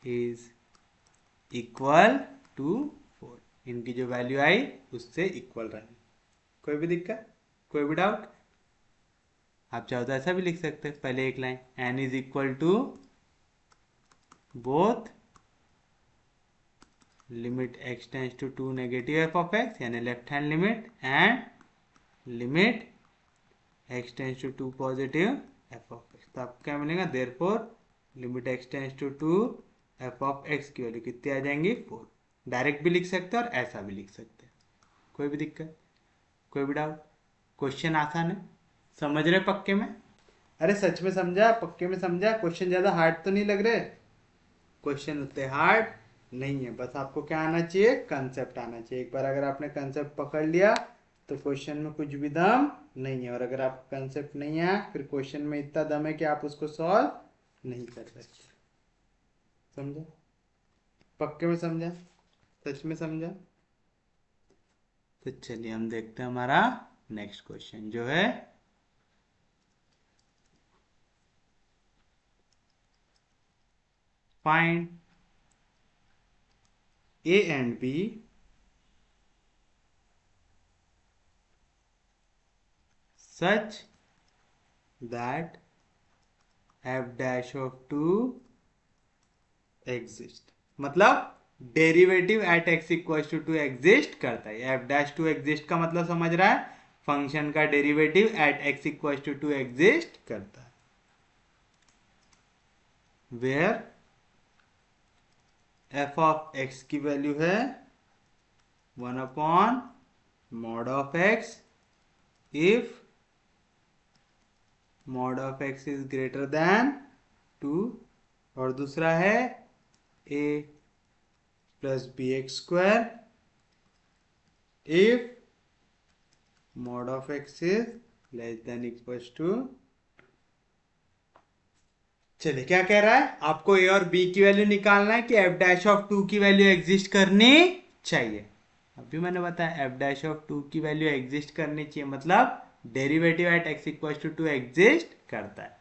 इज इक्वल टू 4। इनकी जो वैल्यू आई उससे इक्वल रहेगी। कोई भी दिक्कत, कोई भी डाउट? आप चाहो तो ऐसा भी लिख सकते हैं, पहले एक line n is equal to both limit x tends to 2 negative f of x यानी left hand limit and limit x tends to 2 positive f of x। तो आपको क्या मिलेगा, therefore limit x tends to 2 f of x की value कितनी आ जाएंगी, 4। Direct भी लिख सकते हैं और ऐसा भी लिख सकते हैं। कोई भी दिक्कत, कोई भी डाउट? क्वेश्चन आसान है, समझ रहे पक्के में? अरे सच में समझा, पक्के में समझा? क्वेश्चन ज्यादा हार्ड तो नहीं लग रहे? क्वेश्चन उतने हार्ड नहीं है, बस आपको क्या आना चाहिए, कंसेप्ट आना चाहिए। एक बार अगर आपने कंसेप्ट पकड़ लिया तो क्वेश्चन में कुछ भी दम नहीं है, और अगर आपको कंसेप्ट नहीं है फिर क्वेश्चन में इतना दम है कि आप उसको सॉल्व नहीं कर सकते। समझा? पक्के में समझा? सच में समझा? तो चलिए हम देखते हैं हमारा नेक्स्ट क्वेश्चन जो है find a and b such that f dash of 2 exist। मतलब derivative at x equal to 2 exist करता है। f डैश 2 एग्जिस्ट का मतलब समझ रहा है, फंक्शन का derivative at x equal to 2 exist करता है। वेयर f ऑफ x की वैल्यू है 1 upon mod of x if mod of x is greater than 2, और दूसरा है a plus B x square if mod of x is less than equal to. चलिए क्या कह रहा है, आपको a और b की वैल्यू निकालना है कि f डैश ऑफ 2 की वैल्यू एग्जिस्ट करनी चाहिए। अभी मैंने बताया f डैश ऑफ 2 की वैल्यू एग्जिस्ट करनी चाहिए, मतलब derivative at x equal to 2 exist करता है।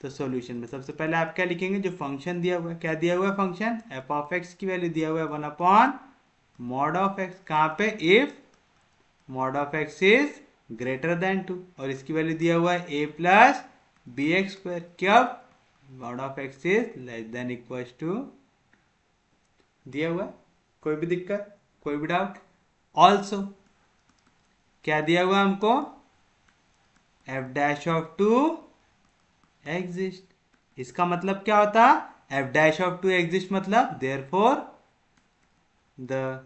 तो सॉल्यूशन में सबसे पहले आप क्या लिखेंगे, जो फंक्शन दिया हुआ है, क्या दिया हुआ है फंक्शन, f ऑफ x की वैल्यू दिया हुआ है 1 अपॉन मॉड ऑफ x, कहाँ पे, if mod of x is greater than 2, और इसकी वैल्यू दिया हुआ है a plus B x square, कब mod of x is less than equal to दिया हुआ है। कोई भी दिक्कत, कोई भी डाउट? ऑल्सो क्या दिया हुआ हमको, f डैश ऑफ 2 एग्जिस्ट। इसका मतलब क्या होता, f डैश ऑफ 2 एग्जिस्ट मतलब therefore the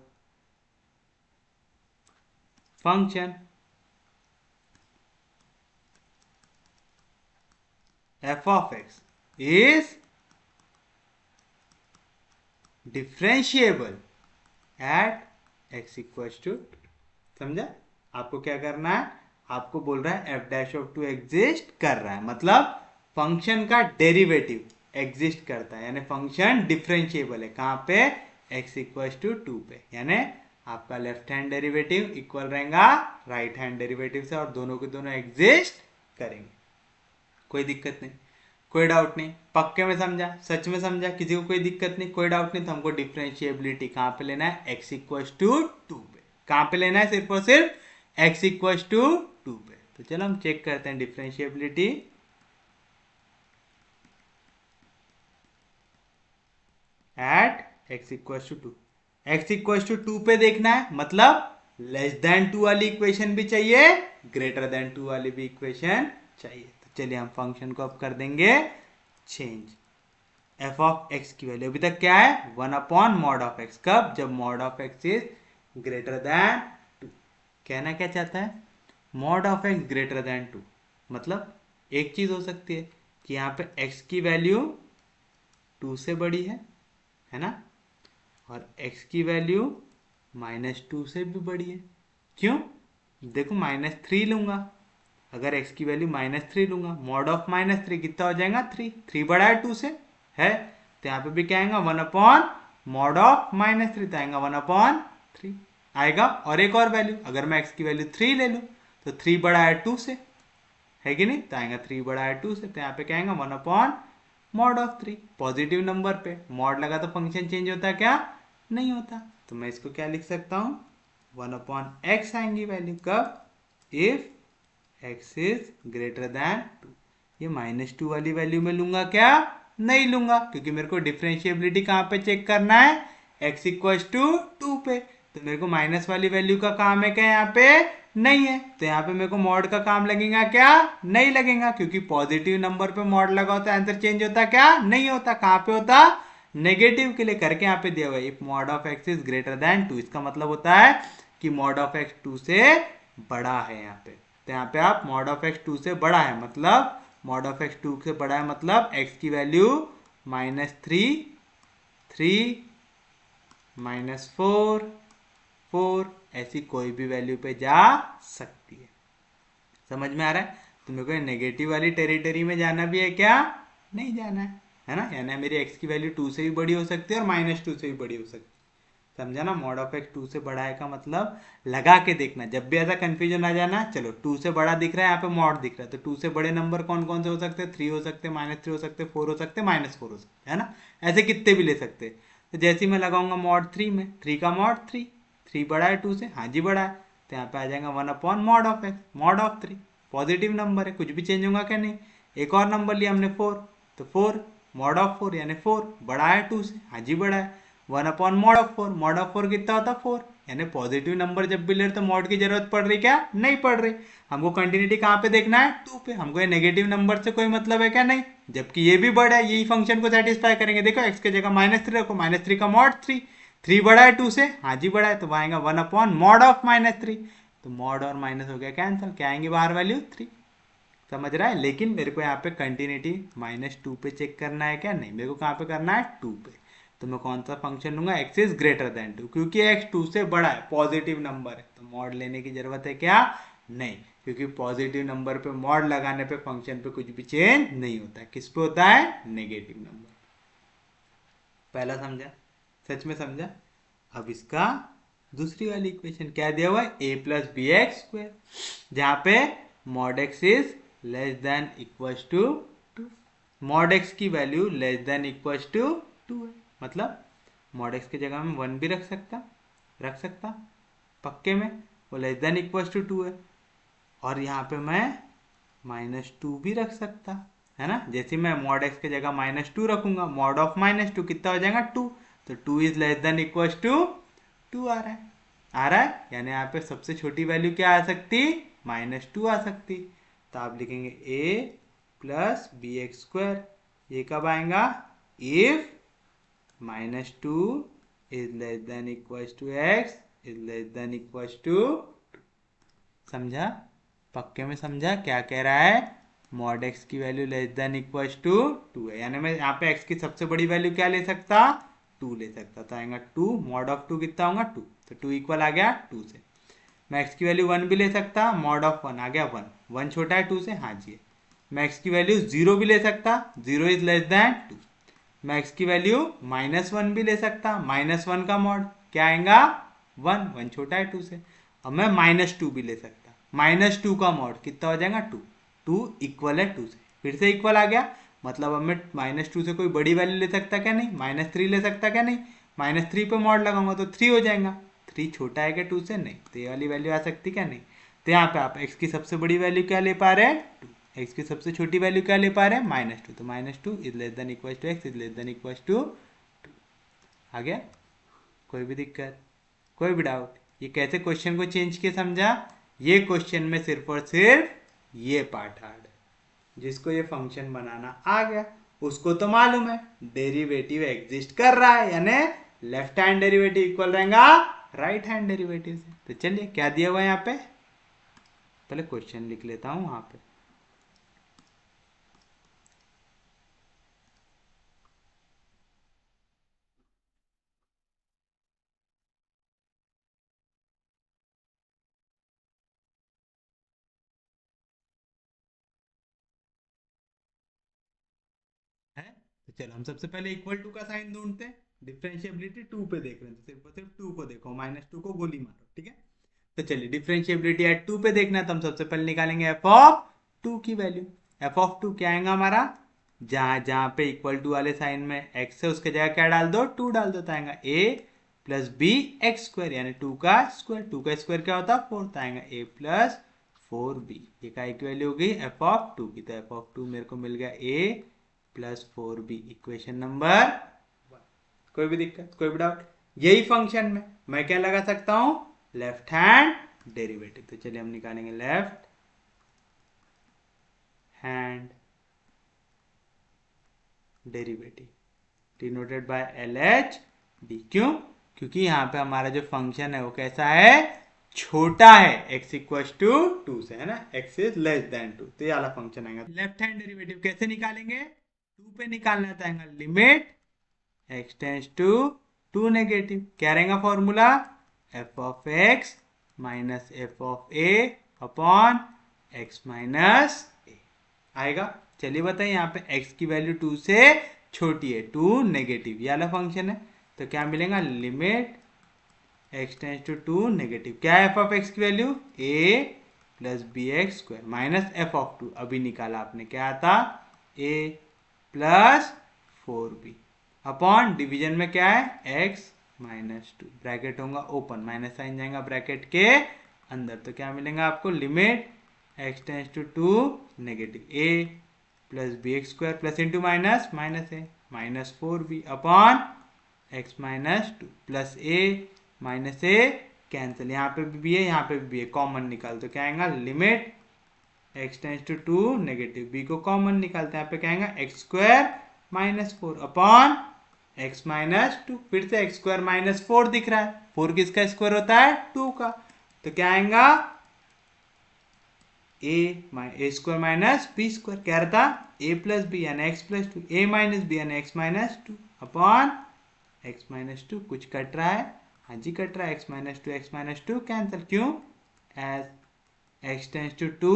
function f of x is differentiable at x equal to. समझा? आपको क्या करना है, आपको बोल रहा है f डैश ऑफ 2 एग्जिस्ट कर रहा है, मतलब फंक्शन का डेरिवेटिव एग्जिस्ट करता है, यानी फंक्शन डिफरेंशिएबल है। कहाँ पे, x इक्वल टू 2 पे, यानी आपका लेफ्ट हैंड डेरिवेटिव इक्वल रहेगा राइट हैंड डेरिवेटिव से, और दोनों के दोनों एग्जिस्ट करेंगे। कोई दिक्कत नहीं, कोई डाउट नहीं? पक्के में समझा, सच में समझा? किसी को कोई दिक्कत नहीं, कोई डाउट नहीं? तो हमको डिफरेंशिएबिलिटी कहाँ पे लेना है, x इक्वल टू 2 पे। कहाँ पे लेना है, सिर्फ और सिर्फ x इक्वल टू 2 पे। तो चलो हम चेक करते हैं differentiability. At x equal to 2, x equal to 2 पे देखना है, मतलब लेस देन 2 वाली इक्वेशन भी चाहिए, ग्रेटर देन 2 वाली भी इक्वेशन चाहिए। तो चलिए हम फंक्शन को अब कर देंगे चेंज। f ऑफ x की वैल्यू अभी तक क्या है, 1 अपॉन मॉड ऑफ x, कब, जब mod of x is greater than 2। कहना क्या चाहता है, mod of x greater than 2, मतलब एक चीज हो सकती है कि यहाँ पे x की वैल्यू 2 से बड़ी है ना, और x की वैल्यू -2 से भी बड़ी है। क्यों? देखो -3 लूंगा, अगर x की वैल्यू -3 लूंगा, मॉड ऑफ -3 कितना हो जाएगा 3, 3 बड़ा है 2 से है, तो यहाँ पे भी क्या आएगा 1 अपॉन मॉड ऑफ -3, तो आएगा 1/3 आएगा। और एक और वैल्यू, अगर मैं x की वैल्यू 3 ले लूँ तो 3 बड़ा है 2 से, है कि नहीं, तो आएगा 3 बड़ा है 2 से, तो यहाँ पे क्या आएगा 1 upon mod of 3। Positive number पे मॉड लगा तो फंक्शन चेंज होता है क्या? नहीं होता। तो मैं इसको क्या लिख सकता हूँ 1 अपॉन एक्स आएंगी वैल्यू, कब? If x is greater than 2। ये -2 वाली वैल्यू में लूंगा क्या? नहीं लूंगा, क्योंकि मेरे को डिफरेंशिएबिलिटी कहाँ पे चेक करना है? x इक्वल्स टू 2 पे। तो मेरे को माइनस वाली वैल्यू का काम है क्या यहाँ पे? नहीं है। तो यहाँ पे मेरे को मॉड का काम लगेगा क्या? नहीं लगेगा, क्योंकि पॉजिटिव नंबर पे मॉड लगा होता है, आंसर चेंज होता क्या? नहीं होता। कहाँ पे होता? नेगेटिव के लिए करके यहाँ पे दिया हुआ है if mod of x is greater than 2। इसका मतलब होता है कि मॉड ऑफ x 2 से बड़ा है यहाँ पे। तो यहाँ पे आप मॉड ऑफ x 2 से बड़ा है, मतलब मॉड ऑफ x 2 से बड़ा है, मतलब x की वैल्यू -3, 3, -4, 4, ऐसी कोई भी वैल्यू पे जा सकती है। समझ में आ रहा है? तो मेरे को नेगेटिव वाली टेरिटरी में जाना भी है क्या? नहीं जाना है ना, यानी मेरी x की वैल्यू 2 से भी बड़ी हो सकती है और -2 से भी बड़ी हो सकती है। समझा ना? मॉड ऑफ एक्स 2 से बड़ा है का मतलब लगा के देखना, जब भी ऐसा कंफ्यूजन आ जाना, चलो 2 से बड़ा दिख रहा है, यहाँ पे मॉड दिख रहा है, तो 2 से बड़े नंबर कौन कौन से हो सकते हैं? 3 हो सकते हैं, -3 हो सकते हैं, 4 हो सकते हैं, -4 हो सकते हैं, है ना? ऐसे कितने भी ले सकते हैं। तो जैसे ही मैं लगाऊंगा मॉड 3 में, 3 का मॉड 3, 3 बड़ा है 2 से, हाँ जी बड़ा है, तो यहाँ पे आ जाएगा 1 upon mod of x, mod of 3। Positive number है, कुछ भी चेंज होगा क्या? नहीं। एक और नंबर लिया हमने 4, तो 4 मॉड ऑफ 4 यानी 4 बड़ा है 2 से, हाँ जी बड़ा है, 1 upon mod of 4, mod of 4 कितना होता है? 4। यानी पॉजिटिव नंबर जब भी ले रहे तो मॉड की जरूरत पड़ रही क्या? नहीं पड़ रही। हमको कंटिन्यूटी कहाँ पे देखना है? 2 पे। हमको ये नेगेटिव नंबर से कोई मतलब है क्या? नहीं। जबकि ये भी बड़ा है, यही फंक्शन को सेटिस्फाई करेंगे। देखो x के जगह -3 रखो, -3 का मॉड 3, 3 बड़ा है 2 से, हाँ जी बड़ा है, तो आएगा 1 अपॉन मॉड ऑफ -3। तो मॉड और माइनस हो गया कैंसिल, क्या आएंगे बाहर वैल्यू? 3। समझ रहा है? लेकिन मेरे को यहाँ पे कंटिन्यूटी -2 पे चेक करना है क्या? नहीं, मेरे को कहाँ पे करना है? 2 पे। तो मैं कौन सा फंक्शन लूंगा? x इज ग्रेटर देन 2, क्योंकि x 2 से बड़ा है, पॉजिटिव नंबर है, तो मॉड लेने की जरूरत है क्या? नहीं, क्योंकि पॉजिटिव नंबर पे मॉड लगाने पे फंक्शन पे कुछ भी चेंज नहीं होता है। किस पे होता है? Negative number. पहला समझा? सच में समझा? अब इसका दूसरी वाली इक्वेशन क्या दिया हुआ है? a plus B x square, जहाँ पे mod x is less than equals to 2। Mod x की value less than equals to 2 है, मतलब मॉड x की जगह में 1 भी रख सकता पक्के में, वो लेस देन इक्वल्स टू 2 है। और यहाँ पे मैं -2 भी रख सकता, है ना? जैसे मैं मॉड x की जगह -2 रखूंगा, मॉड ऑफ -2 कितना हो जाएगा? 2। तो 2 is less than equals to 2 आ रहा है, यानी यहाँ पे सबसे छोटी वैल्यू क्या आ सकती? -2 आ सकती। तो आप लिखेंगे a plus B x square, ये कब आएगा? If -2 is less than equals to x is less than equals to 2। समझा? पक्के में समझा क्या कह रहा है? मॉड x की value less than equals to 2 है, यानी मैं यहाँ पे x की सबसे बड़ी वैल्यू क्या ले सकता? 2 ले सकता। तो आएगा 2, मॉड ऑफ 2 कितना होगा? 2, तो 2 इक्वल आ गया 2 से। मैं x की वैल्यू 1 भी ले सकता, मॉड ऑफ 1 आ गया 1, 1 छोटा है 2 से, हाँ जी। मैं x की वैल्यू 0 भी ले सकता, 0 इज लेस देन 2। मैं x की वैल्यू -1 भी ले सकता, -1 का मॉड क्या आएगा? 1, 1 छोटा है 2 से। अब मैं -2 भी ले सकता, -2 का मॉड कितना हो जाएगा? 2, 2 इक्वल है 2 से, फिर से इक्वल आ गया, मतलब अब मैं -2 से कोई बड़ी वैल्यू ले सकता क्या? नहीं। -3 ले सकता क्या? नहीं। -3 पे मॉड लगाऊंगा तो 3 हो जाएगा, 3 छोटा है क्या 2 से? नहीं। तो ये वाली वैल्यू आ सकती क्या? नहीं। तो यहाँ पे आप x की सबसे बड़ी वैल्यू क्या ले पा रहे हैं? 2। x की सबसे छोटी वैल्यू क्या ले पा रहे हैं? -2। तो -2 is less than equal to x is less than equal to 2। आ गया? कोई भी दिक्कत, कोई भी डाउट? ये कैसे क्वेश्चन को चेंज किया समझा? ये क्वेश्चन में सिर्फ और सिर्फ ये पार्ट हार्ड है, जिसको ये फंक्शन बनाना आ गया उसको तो मालूम है डेरिवेटिव एग्जिस्ट कर रहा है, यानी लेफ्ट हैंड डेरिवेटिव इक्वल रहेगा राइट हैंड डेरिवेटिव से। तो चलिए क्या दिया हुआ है यहाँ पे? पहले क्वेश्चन लिख लेता हूँ वहां पे। है तो चलो हम सबसे पहले इक्वल टू का साइन ढूंढते हैं। डिफरेंशिएबिलिटी टू पे देख रहे हैं तो सिर्फ और सिर्फ टू को देखो, माइनस टू को गोली मारो, ठीक है। तो चलिए डिफरेंशिएबिलिटी एट टू पे देखना है तो हम सबसे पहले निकालेंगे एफ ऑफ टू की वैल्यू। एफ ऑफ टू क्या आएगा हमारा, जहां जहां पे इक्वल टू वाले साइन में एक्स है उसके जगह क्या डाल दो, टू डाल दो, तो आएगा ए प्लस बी एक्स स्क्वायर, यानी टू का स्क्वायर। टू का स्क्वायर क्या होता है, फोर, तो आएगा ए प्लस फोर बी। ये काय की वैल्यू हो गई एफ ऑफ टू की। तो एफ ऑफ टू मेरे को मिल गया a plus four B, equation number one. कोई भी दिक्कत, कोई भी डाउट? यही फंक्शन में मैं क्या लगा सकता हूं, लेफ्ट हैंड डेरिवेटिव। तो चलिए हम निकालेंगे left hand derivative denoted by L H D. क्यों? क्योंकि यहाँ पे हमारा जो फंक्शन है वो कैसा है, छोटा है, x इक्वल टू से, है ना, x is less than two, तो ये वाला फंक्शन आएगा। लेफ्ट हैंड डेरिवेटिव कैसे निकालेंगे, टू पे निकालना था, limit x tends to negative. क्या रहेगा formula, f of x minus F of A upon x minus a आएगा। चलिए बताइए, यहाँ पे x की वैल्यू टू से छोटी है, टू नेगेटिव, ये वाला फंक्शन है, तो क्या मिलेगा, limit x tends to negative. क्या है एफ ऑफ एक्स की value, a plus B x square minus F of two, अभी निकाला आपने, क्या आता, a plus four B upon division में क्या है, x माइनस टू, ब्रैकेट होगा ओपन, माइनस साइन जाएगा ब्रैकेट के अंदर, तो क्या मिलेगा आपको, limit x tends to negative a plus B x square plus into minus minus A minus four B upon x minus two plus A minus A cancel, यहाँ पे भी है यहाँ पे भी है, कॉमन निकाल, तो क्या आएगा, limit x tends to negative, b को कॉमन निकालते हैं, यहाँ पे क्या आएगा, x square minus four upon x minus two, फिर से एक्स स्क्वायर माइनस फोर दिख रहा है, फोर किसका स्क्वायर होता है, टू का, तो क्या आएगा, a square minus b square, क्या रहता, ए प्लस बी यानी x plus two, a minus b यानी x minus two upon x minus two, कुछ कट रहा है, हाँ जी कट रहा है, एक्स माइनस टू कैंसिल, क्यों, as x tends to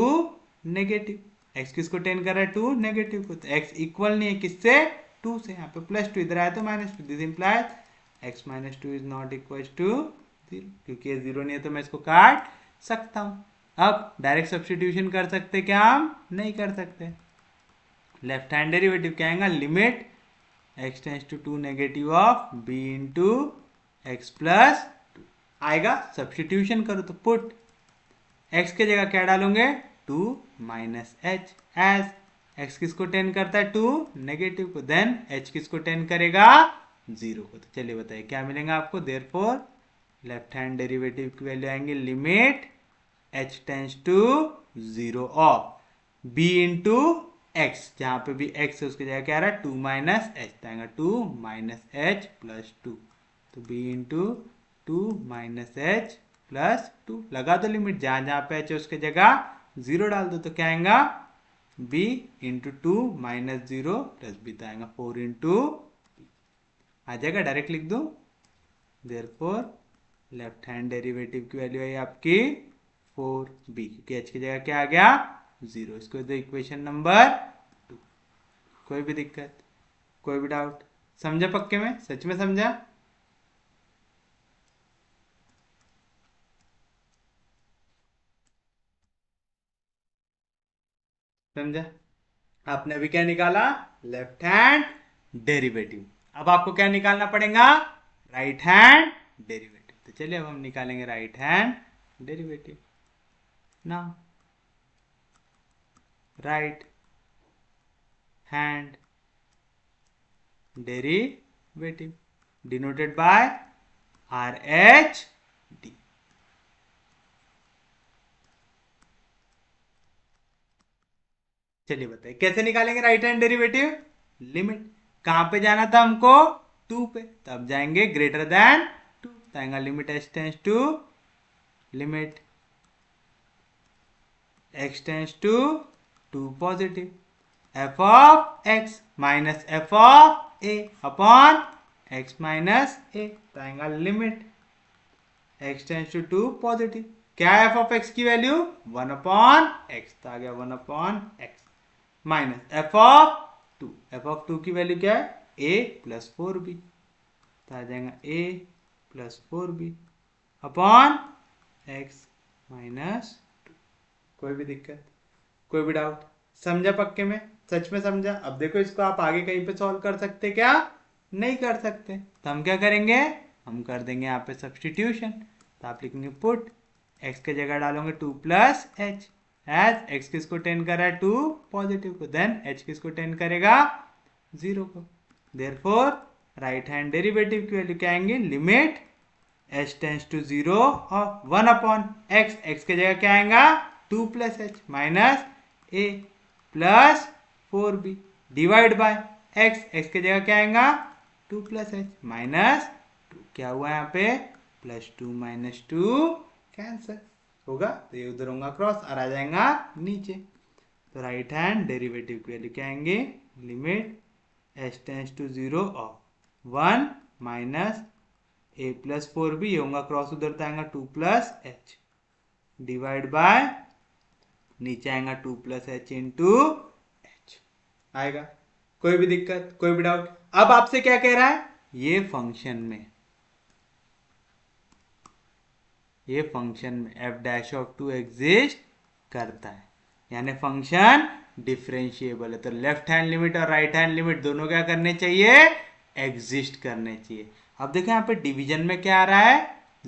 negative, x किसको टेन कर रहा है, टू नेगेटिव को, तो एक्स इक्वल नहीं है किससे, टू से, यहाँ पे प्लस टू इधर आया तो minus two, this implies x minus two is not equal to zero, क्योंकि ये जीरो नहीं है तो मैं इसको काट सकता हूँ। अब डायरेक्ट सब्स्टिट्यूशन कर सकते क्या, हम नहीं कर सकते, लेफ्ट हैंड डेरिवेटिव क्या आएगा, limit x tends to negative of b into x plus two आएगा, सब्स्टिट्यूशन करो तो पुट x के जगह क्या डालोगे, two minus H, as x किसको टेन करता है, टू नेगेटिव को, देन h किसको टेन करेगा, जीरो को, तो चलिए बताइए क्या मिलेगा आपको, देयरफॉर लेफ्ट हैंड डेरिवेटिव की वैल्यू आएंगे, limit h tends to zero of b into x, जहां पे भी x है उसकी जगह क्या आ रहा है, टू माइनस एच, आएगा two minus h plus two, तो b into two minus h plus two, लगा दो लिमिट, जहां जहां पे एच है उसके जगह जीरो डाल दो, तो क्या आएगा, b into two minus zero plus b, तो आएगा फोर इंटू आ जाएगा, डायरेक्ट लिख दो, देयरफॉर लेफ्ट हैंड डेरिवेटिव की वैल्यू है आपकी फोर बी, क्योंकि एच की जगह क्या आ गया, जीरो, इसको दो इक्वेशन नंबर टू। कोई भी दिक्कत, कोई भी डाउट, समझा पक्के में, सच में समझा, समझा? आपने अभी क्या निकाला, लेफ्ट हैंड डेरिवेटिव, अब आपको क्या निकालना पड़ेगा, राइट हैंड डेरिवेटिव, तो चलिए अब हम निकालेंगे राइट हैंड डेरिवेटिव ना, right hand derivative denoted by R H D. चलिए बताइए कैसे निकालेंगे राइट हैंड डेरिवेटिव, लिमिट कहां पे जाना था हमको, टू पे, तब जाएंगे ग्रेटर देन टू, तो आएगा limit h tends to limit x tends to 2 positive f of x minus f of a upon x minus a तो आएगा limit x tends to 2 positive. क्या है f ऑफ x की value 1 upon x तो आ गया 1 upon x minus f of 2 की value क्या है a प्लस 4b तो आ जाएगा a plus 4b upon x minus 2। कोई भी दिक्कत, कोई भी डाउट? समझा पक्के में? सच में समझा? अब देखो इसको आप आगे कहीं पे सॉल्व कर सकते क्या? नहीं कर सकते। तो हम क्या करेंगे, हम कर देंगे यहाँ पे सब्स्टिट्यूशन। तो आप लिखेंगे पुट x के जगह डालोगे 2 प्लस एच एज x किसको टेंड कर रहा है 2 पॉजिटिव को, देन h किसको टेंड करेगा 0 को। देयरफॉर राइट हैंड डेरिवेटिव की वैल्यू क्या आएंगे, लिमिट h टेंस टू 0 और 1 अपॉन x के जगह क्या आएगा 2 plus H minus a plus 4b divide by x के जगह क्या आएगा 2 प्लस एच माइनस 2। क्या हुआ यहाँ पे प्लस 2 माइनस 2 कैंसर होगा, तो ये उधर होगा क्रॉस और आ जाएगा नीचे। तो राइट हैंड डेरिवेटिव की वैल्यू क्या आएंगे, limit h tends to 0 of 1 minus a plus 4b ये होगा क्रॉस उधर तो आएगा 2 प्लस एच डिवाइड बाय नीचे आएगा 2 प्लस एच इंटू एच आएगा। कोई भी दिक्कत, कोई भी डाउट? अब आपसे क्या कह रहा है, ये फंक्शन में f डैश ऑफ 2 एग्जिस्ट करता है, यानी फंक्शन डिफरेंशिएबल है। तो लेफ्ट हैंड लिमिट और राइट हैंड लिमिट दोनों क्या करने चाहिए, एग्जिस्ट करने चाहिए। अब देखो यहाँ पे डिवीजन में क्या आ रहा है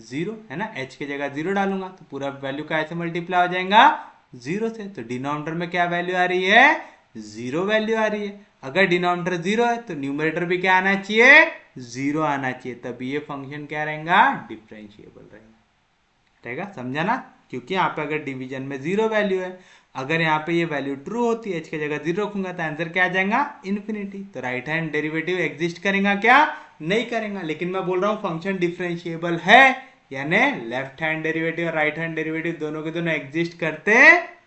0 है ना, h की जगह 0 डालूंगा तो पूरा वैल्यू का ऐसे मल्टीप्लाई हो जाएगा 0 से। तो डिनोमिनेटर में क्या वैल्यू आ रही है, 0 वैल्यू आ रही है। अगर डिनोमिनेटर 0 है तो न्यूमरेटर भी क्या आना चाहिए 0 आना चाहिए, तभी ये फंक्शन क्या रहेगा डिफरेंशिएबल रहेगा। समझा ना? क्योंकि यहाँ पे अगर डिवीजन में 0 वैल्यू है, अगर यहाँ पे ये वैल्यू ट्रू होती है h की जगह 0 रखूंगा तो आंसर क्या आ जाएगा इन्फिनिटी। तो राइट हैंड डेरिवेटिव एग्जिस्ट करेगा क्या, नहीं करेगा। लेकिन मैं बोल रहा हूँ फंक्शन डिफरेंशिएबल है, यानी लेफ्ट हैंड डेरिवेटिव और राइट हैंड डेरिवेटिव दोनों के दोनों एग्जिस्ट करते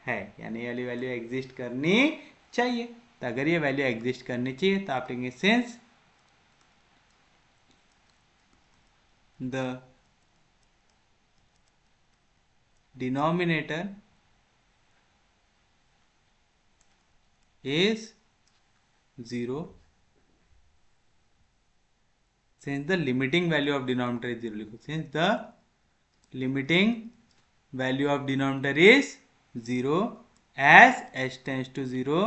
हैं, यानी ये वैल्यू एग्जिस्ट करनी चाहिए। तो अगर ये वैल्यू एग्जिस्ट करनी चाहिए तो आप लेंगे since the denominator is 0 since the limiting value of denominator is 0 लिखो, since the limiting value of denominator is 0 as h tends to 0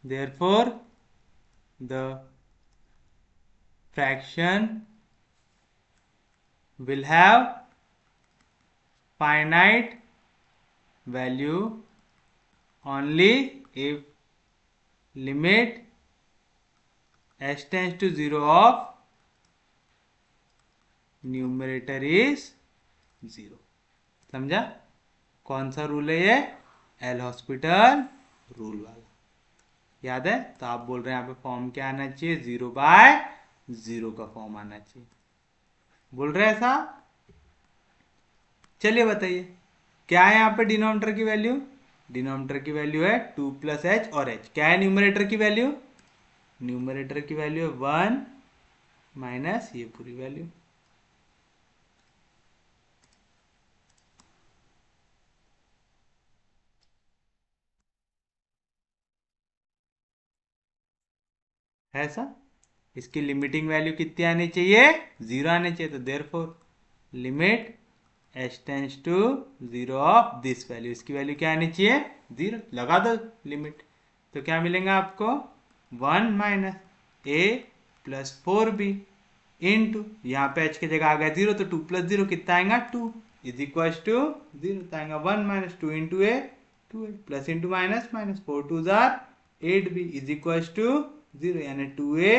therefore the fraction will have finite value only if limit h tends to 0 of numerator is 0। समझा? कौन सा rule है ये, L hospital rule वाला, याद है? तो आप बोल रहे हैं यहाँ पे फॉर्म क्या आना चाहिए 0/0 का फॉर्म आना चाहिए, बोल रहे हैं ऐसा? चलिए बताइए क्या है यहाँ पे डिनोमिनेटर की वैल्यू, डिनोमिनेटर की वैल्यू है 2 प्लस एच और एच। क्या है न्यूमरेटर की वैल्यू, न्यूमरेटर की वैल्यू है 1 माइनस ये पूरी वैल्यू। ऐसा इसकी लिमिटिंग वैल्यू कितनी आनी चाहिए 0 आनी चाहिए। तो therefore limit h tends to 0 of this value, इसकी वैल्यू क्या आनी चाहिए 0, लगा दो लिमिट। तो क्या मिलेगा आपको 1 minus a plus 4b into यहाँ पे h की जगह आ गया 0 तो 2 प्लस 0 कितना आएगा 2 इज इक्वल टू 0 तो आएगा 1 minus 2 into a 2a plus into minus minus 4 2 जार 8b इज इक्वल टू 0 यानी 2a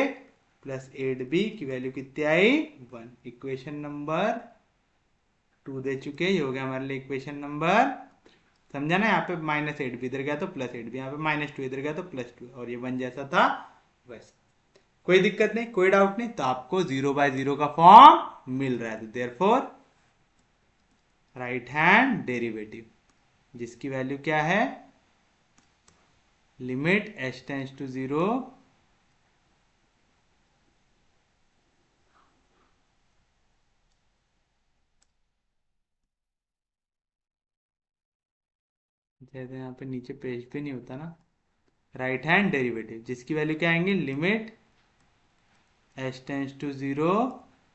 प्लस 8b की वैल्यू कितनी आई 1। इक्वेशन नंबर 2 दे चुके, ये हो गया हमारे लिए इक्वेशन नंबर। समझा ना? यहाँ पे माइनस 8b इधर गया तो प्लस 8b, यहाँ पे माइनस 2 इधर गया तो प्लस 2 और ये 1 जैसा था वैसा। कोई दिक्कत नहीं, कोई डाउट नहीं। तो आपको 0/0 का फॉर्म मिल रहा है, तो देयरफॉर राइट हैंड डेरिवेटिव जिसकी वैल्यू क्या है, लिमिट h टेंड्स टू 0 जैसे यहाँ पे नीचे पेज पे नहीं होता ना, राइट हैंड डेरिवेटिव जिसकी वैल्यू क्या आएंगे, limit h tends to 0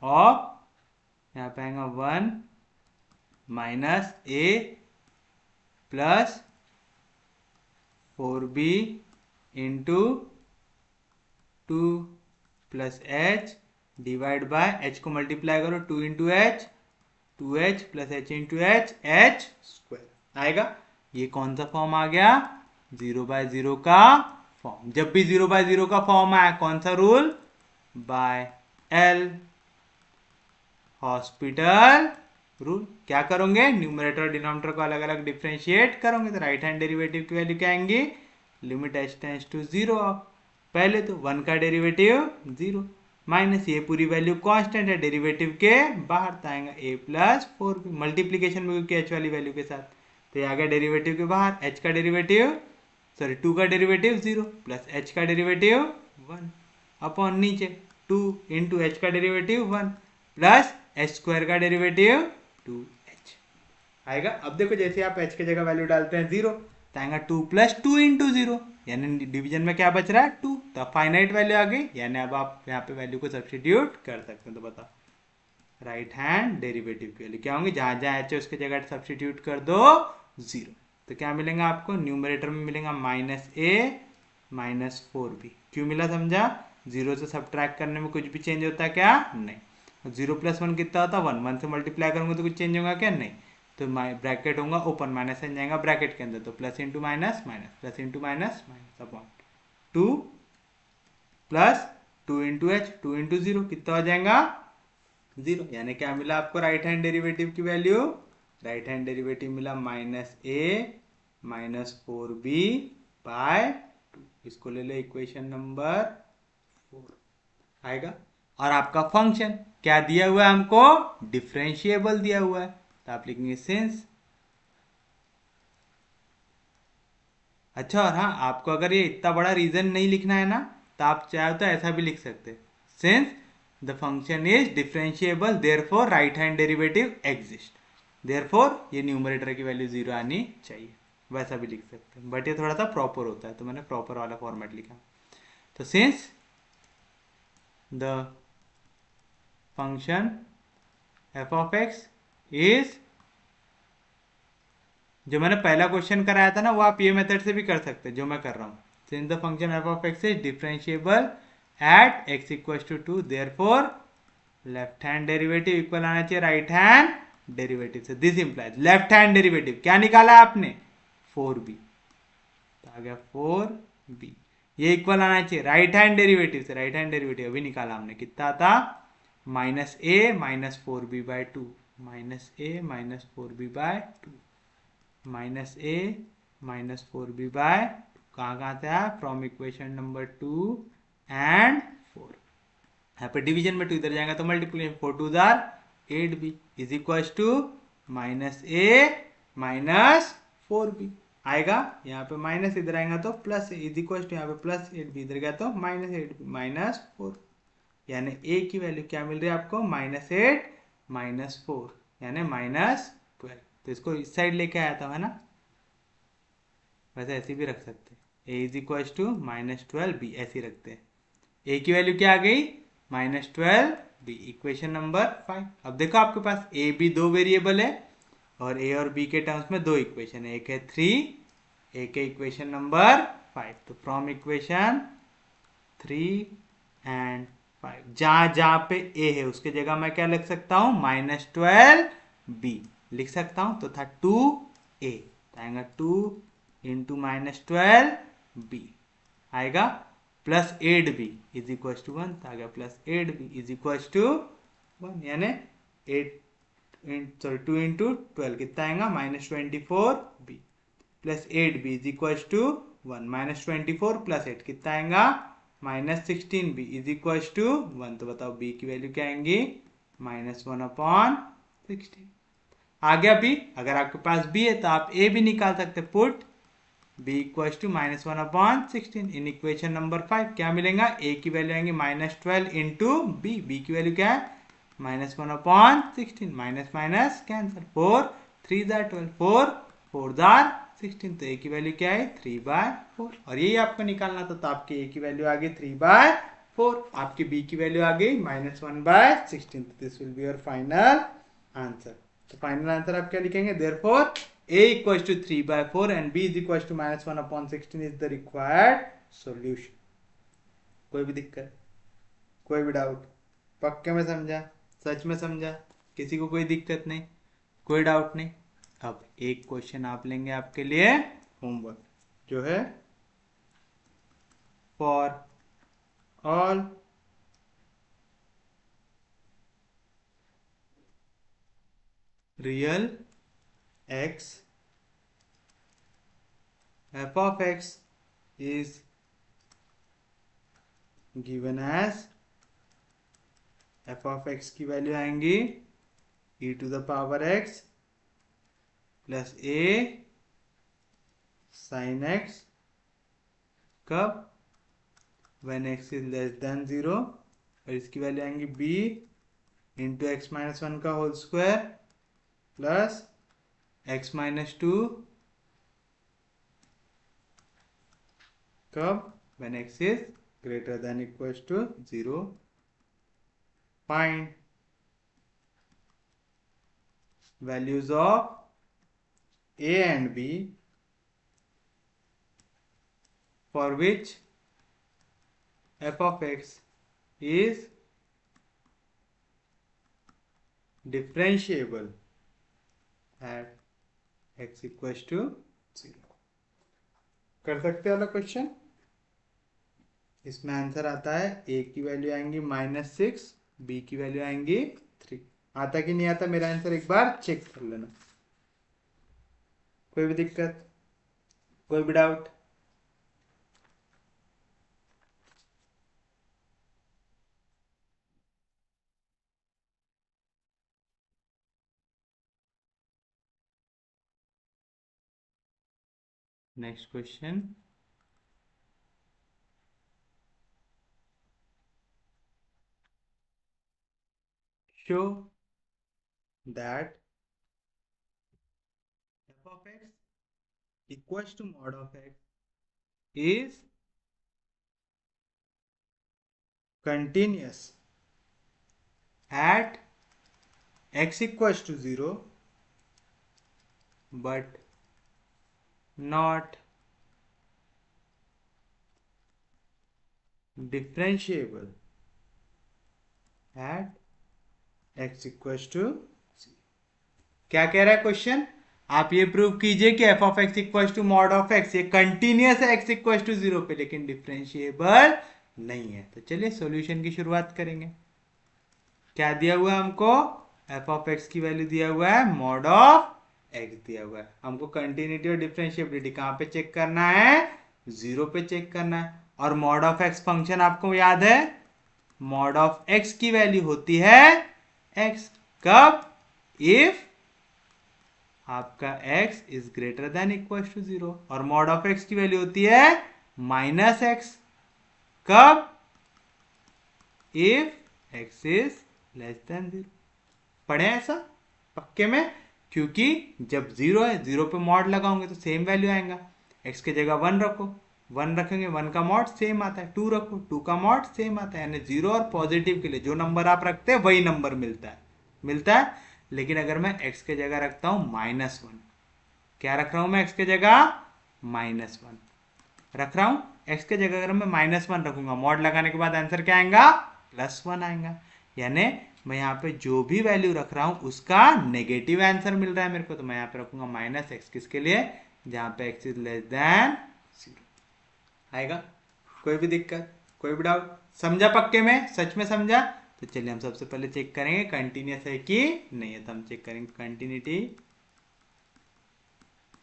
of, यहाँ पे आएगा 1 minus a plus 4b into 2 plus h divide by h को मल्टीप्लाई करो 2 into h, 2h plus h into h, h square आएगा। ये कौन सा फॉर्म आ गया, 0/0 का फॉर्म। जब भी 0/0 का फॉर्म आया, कौन सा rule, by L hospital rule. क्या करोगे, न्यूमरेटर और डिनोमिनेटर को अलग अलग डिफ्रेंशिएट करोगे, तो राइट हैंड डेरिवेटिव की वैल्यू क्या आएंगी, limit h tends to 0 of, पहले तो 1 का डेरिवेटिव 0 माइनस ये पूरी वैल्यू कांस्टेंट है, डेरिवेटिव के बाहर तो आएगा a प्लस 4b, मल्टीप्लीकेशन में क्योंकि h वाली वैल्यू के साथ, तो ये आ गया डेरिवेटिव के बाहर, h का डेरिवेटिव 2 का डेरिवेटिव 0 प्लस h का डेरिवेटिव 1 अपॉन नीचे 2 इंटू h का डेरिवेटिव 1 प्लस h स्क्वायर का डेरिवेटिव 2h आएगा। अब देखो जैसे आप h की जगह वैल्यू डालते हैं 0 तो आएगा 2 प्लस 2 इंटू 0, यानी डिवीजन में क्या बच रहा है 2, तो फाइनाइट वैल्यू आ गई, यानी अब आप यहाँ पे वैल्यू को सब्स्टिट्यूट कर सकते हैं। तो बताओ राइट हैंड डेरिवेटिव की वैल्यू क्या होंगी, जहां जहां h है उसकी जगह सब्स्टिट्यूट कर दो 0, तो क्या मिलेगा आपको, न्यूमरेटर में मिलेगा माइनस a माइनस 4b। क्यों मिला समझा, 0 से सब्ट्रैक्ट करने में कुछ भी चेंज होता है क्या, नहीं। 0 प्लस 1 कितना होता है 1, 1 से मल्टीप्लाई करूंगा तो कुछ चेंज होगा क्या, नहीं। तो ब्रैकेट होगा ओपन, माइनस साइन जाएगा ब्रैकेट के अंदर, तो plus into minus minus, plus into minus minus upon 2 plus 2 into h, 2 into 0 कितना हो जाएगा 0, यानी क्या मिला आपको राइट हैंड डेरिवेटिव की वैल्यू, राइट हैंड डेरिवेटिव मिला minus a minus 4b by 2, इसको ले लो इक्वेशन नंबर 4 आएगा। और आपका फंक्शन क्या दिया हुआ है हमको, डिफरेंशिएबल दिया हुआ है, तो आप लिखेंगे सिंस, अच्छा। और हाँ, आपको अगर ये इतना बड़ा रीजन नहीं लिखना है ना, तो आप चाहे तो ऐसा भी लिख सकते हैं, since the function is differentiable therefore right hand derivative exist, therefore ये न्यूमरेटर की वैल्यू 0 आनी चाहिए, वैसा भी लिख सकते हैं, बट ये थोड़ा सा प्रॉपर होता है, तो मैंने प्रॉपर वाला फॉर्मेट लिखा। तो since the function f of x is, जो मैंने पहला क्वेश्चन कराया था ना, वो आप ये मेथड से भी कर सकते हैं जो मैं कर रहा हूँ, since the function f of x is differentiable at x equals to 2, therefore left hand derivative equal आना चाहिए राइट हैंड डेरिवेटिव से, this implies left hand derivative क्या निकाला आपने 4b, तो आ गया 4b, ये इक्वल आना चाहिए राइट हैंड डेरिवेटिव से, राइट हैंड डेरिवेटिव अभी निकाला हमने, कितना था minus a minus 4b by 2, minus a minus 4b by 2, minus a minus 4b by, कहाँ कहाँ से आया, फ्रॉम इक्वेशन नंबर 2 एंड 4, यहाँ पे डिवीजन में 2 इधर जाएगा तो मल्टीप्लीकेशन, 4 2 जार 8b is equal to minus a minus 4b आएगा, यहाँ पे माइनस इधर आएगा तो प्लस इज इक्वल टू, यहाँ पे प्लस 8b इधर गया तो माइनस 8b माइनस 4, यानी a की वैल्यू क्या मिल रही है आपको, माइनस 8 माइनस 4 यानी माइनस 12, तो इसको इस साइड लेके आया था है ना, वैसे ऐसे भी रख सकते हैं, a is equal to minus 12b ऐसे रखते हैं, a की वैल्यू क्या आ गई माइनस 12b, इक्वेशन नंबर 5। अब देखो आपके पास a b दो वेरिएबल है और a और b के टर्म्स में दो इक्वेशन है, एक है 3, एक है इक्वेशन नंबर 5, तो फ्रॉम इक्वेशन 3 एंड 5 जहां जहां पे a है उसके जगह मैं क्या लिख सकता हूं, माइनस 12b लिख सकता हूं, तो था 2a, तो आएगा 2 इंटू माइनस 12b आएगा plus 8b is equal to 1, तो आ गया plus 8b is equal to 1, यानी 2 इंटू 12 कितना आएगा minus 24b plus 8b is equal to 1, minus 24 plus 8 कितना आएगा minus 16b is equal to 1, तो बताओ b की वैल्यू क्या आएंगी माइनस 1 अपॉन 16। आ गया बी, अगर आपके पास बी है तो आप ए भी निकाल सकते, put b equals to -1/16 in equation number 5 क्या मिलेगा, a की वैल्यू आएंगे -12 इंटू बी की वैल्यू क्या है -1/16, माइनस माइनस कैंसिल, 4 3 12, 4 4 16, तो a की वैल्यू क्या है 3/4, और यही आपको निकालना था, तो आपकी a की वैल्यू आ गई 3/4, आपकी b की वैल्यू आ गई -1/16, तो this will be your final answer. तो फाइनल आंसर आप क्या लिखेंगे, therefore a equals to 3/4 and b is equals to -1/16 is the required solution। कोई भी दिक्कत, कोई भी डाउट, पक्के में समझा, सच में समझा, किसी को कोई दिक्कत नहीं, कोई डाउट नहीं। अब एक क्वेश्चन आप लेंगे आपके लिए होमवर्क, जो है for all real x f of x is given as f of x की वैल्यू आएंगी e to the power x plus a sin x, कब, when x is less than 0, और इसकी वैल्यू आएंगी b into x minus one का whole square plus x minus two, कब, when x is greater than equals to 0। find values of a and b for which f of x is differentiable at x equals to 0। कर सकते हैं वाला question, इसमें answer आता है a की value आएंगी -6, b की वैल्यू आएंगी 3। आता कि नहीं आता मेरा आंसर एक बार चेक कर लेना, कोई भी दिक्कत, कोई भी doubt. Next question, show that f of x equals to mod of x is continuous at x equals to 0 but not differentiable at x equals to 0। क्या कह रहा है क्वेश्चन, आप ये प्रूव कीजिए कि f of x equals to mod of x ये continuous है x equals to 0 पे, लेकिन डिफरेंशिएबल नहीं है। तो चलिए सॉल्यूशन की शुरुआत करेंगे। क्या दिया हुआ है हमको, f of x की वैल्यू दिया हुआ है mod of x दिया हुआ है, हमको कंटिन्यूटी और डिफरेंशिएबिलिटी कहाँ पे चेक करना है, 0 पे चेक करना है। और mod of x फंक्शन आपको याद है, mod of x की वैल्यू होती है x, कब, इफ आपका x is greater than equal to 0, और mod of x की वैल्यू होती है -x, कब, if x is less than 0। पढ़े ऐसा पक्के में, क्योंकि जब 0 है 0 पे मॉड लगाओगे तो सेम वैल्यू आएगा, x की जगह 1 रखो, 1 रखेंगे 1 का मॉड सेम आता है, 2 रखो 2 का मॉड सेम आता है, यानी 0 और पॉजिटिव के लिए जो नंबर आप रखते हैं वही नंबर मिलता है। लेकिन अगर मैं x के जगह रखता हूं -1, क्या रख रहा हूं मैं x के जगह -1 रख रहा हूं, x के जगह अगर मैं -1 रखूंगा, मॉड लगाने के बाद आंसर क्या आएगा, +1 आएगा, यानी मैं यहाँ पे जो भी वैल्यू रख रहा हूं उसका नेगेटिव आंसर मिल रहा है मेरे को, तो मैं यहाँ पे रखूंगा -x, किसके लिए, जहां पे x इज लेस देन 0 आएगा। कोई भी दिक्कत, कोई भी डाउट, समझा पक्के में, सच में समझा। तो चलिए हम सबसे पहले चेक करेंगे कंटिन्यूअस है कि नहीं है, तो हम चेक करेंगे continuity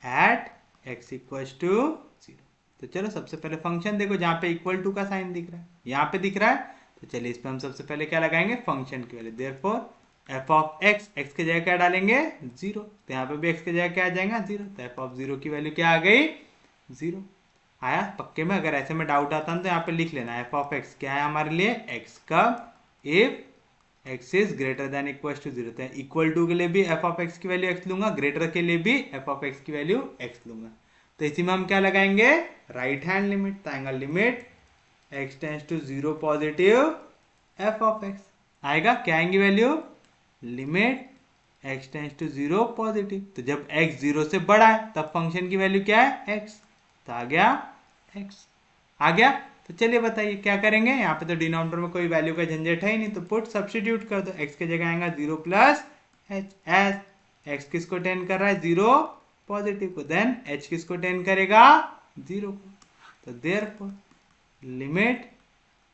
at x equals to 0। तो चलो सबसे पहले फंक्शन देखो, जहां पे इक्वल टू का साइन दिख रहा है, यहाँ पे दिख रहा है, तो चलिए इस पर हम सबसे पहले क्या लगाएंगे, फंक्शन की value, therefore f of x, x की जगह क्या डालेंगे 0, तो यहाँ पे भी एक्स की जगह क्या आ जाएगा 0, तो एफ ऑफ 0 की वैल्यू क्या आ गई 0। आया पक्के में? अगर ऐसे में डाउट आता है तो यहाँ पे लिख लेना एफ ऑफ एक्स क्या है हमारे लिए एक्स का, if x is greater than equal to 0, तो इक्वल टू के लिए भी एफ ऑफ एक्स की वैल्यू एक्स लूंगा, ग्रेटर के लिए भी एफ ऑफ एक्स की वैल्यू एक्स लूंगा। तो इसी में हम क्या लगाएंगे राइट हैंड लिमिट, तो आएगा limit x tends to 0 positive F of x, आएगा क्या आएंगी value limit x tends to 0 positive, तो जब x 0 से बड़ा है तब फंक्शन की वैल्यू क्या है x, तो आ गया x, आ गया। तो चलिए बताइए क्या करेंगे, यहाँ पे तो डिनोमिनेटर में कोई वैल्यू का झंझट है ही नहीं, तो पुट सब्स्टिट्यूट कर दो, x की जगह आएगा 0 प्लस एच, एस x किसको टेंड कर रहा है 0 पॉजिटिव को, देन h किसको टेंड करेगा 0 को, तो therefore limit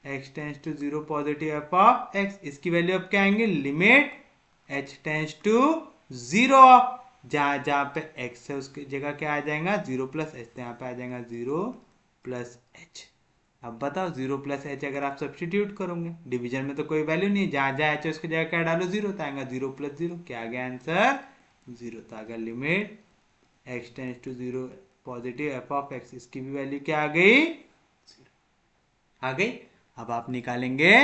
x tends to 0 positive F of x, इसकी वैल्यू अब क्या आएंगे लिमिट h टेंस टू 0, जहां जहां पे x है उसकी जगह क्या आ जाएगा 0 प्लस एच, तो यहाँ पे आ जाएगा 0 प्लस एच। अब बताओ 0 प्लस एच अगर आप सब्सटीट्यूट करोगे, डिवीजन में तो कोई वैल्यू नहीं है, जहां जहां एच है उसकी जगह क्या डालो 0, तो आएगा 0 प्लस 0, क्या आ गया आंसर 0, तो आ गया limit x tends to 0 positive F of x, इसकी भी वैल्यू क्या आ गई 0, आ गई। अब आप निकालेंगे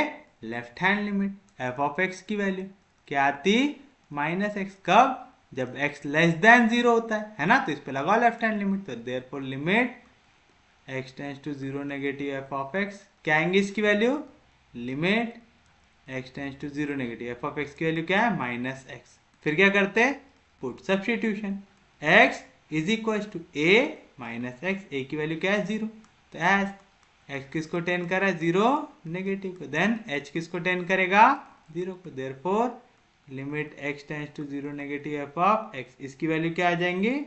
left hand limit F of x की वैल्यू क्या आती माइनस एक्स, कब जब x लेस देन 0 होता है ना, तो इस पे लगाओ लेफ्ट हैंड लिमिट, तो therefore limit x tends to 0 negative F of x, क्या आएंगे इसकी value limit x tends to 0 negative F of x की वैल्यू क्या है माइनस एक्स, फिर क्या करते put substitution, x is equal to a minus x, a की वैल्यू क्या है 0, तो एज x किसको टेंड कर रहा है 0 नेगेटिव को, देन h किसको टेंड करेगा 0 को, therefore limit x tends to 0 negative F of x, इसकी वैल्यू क्या आ जाएंगी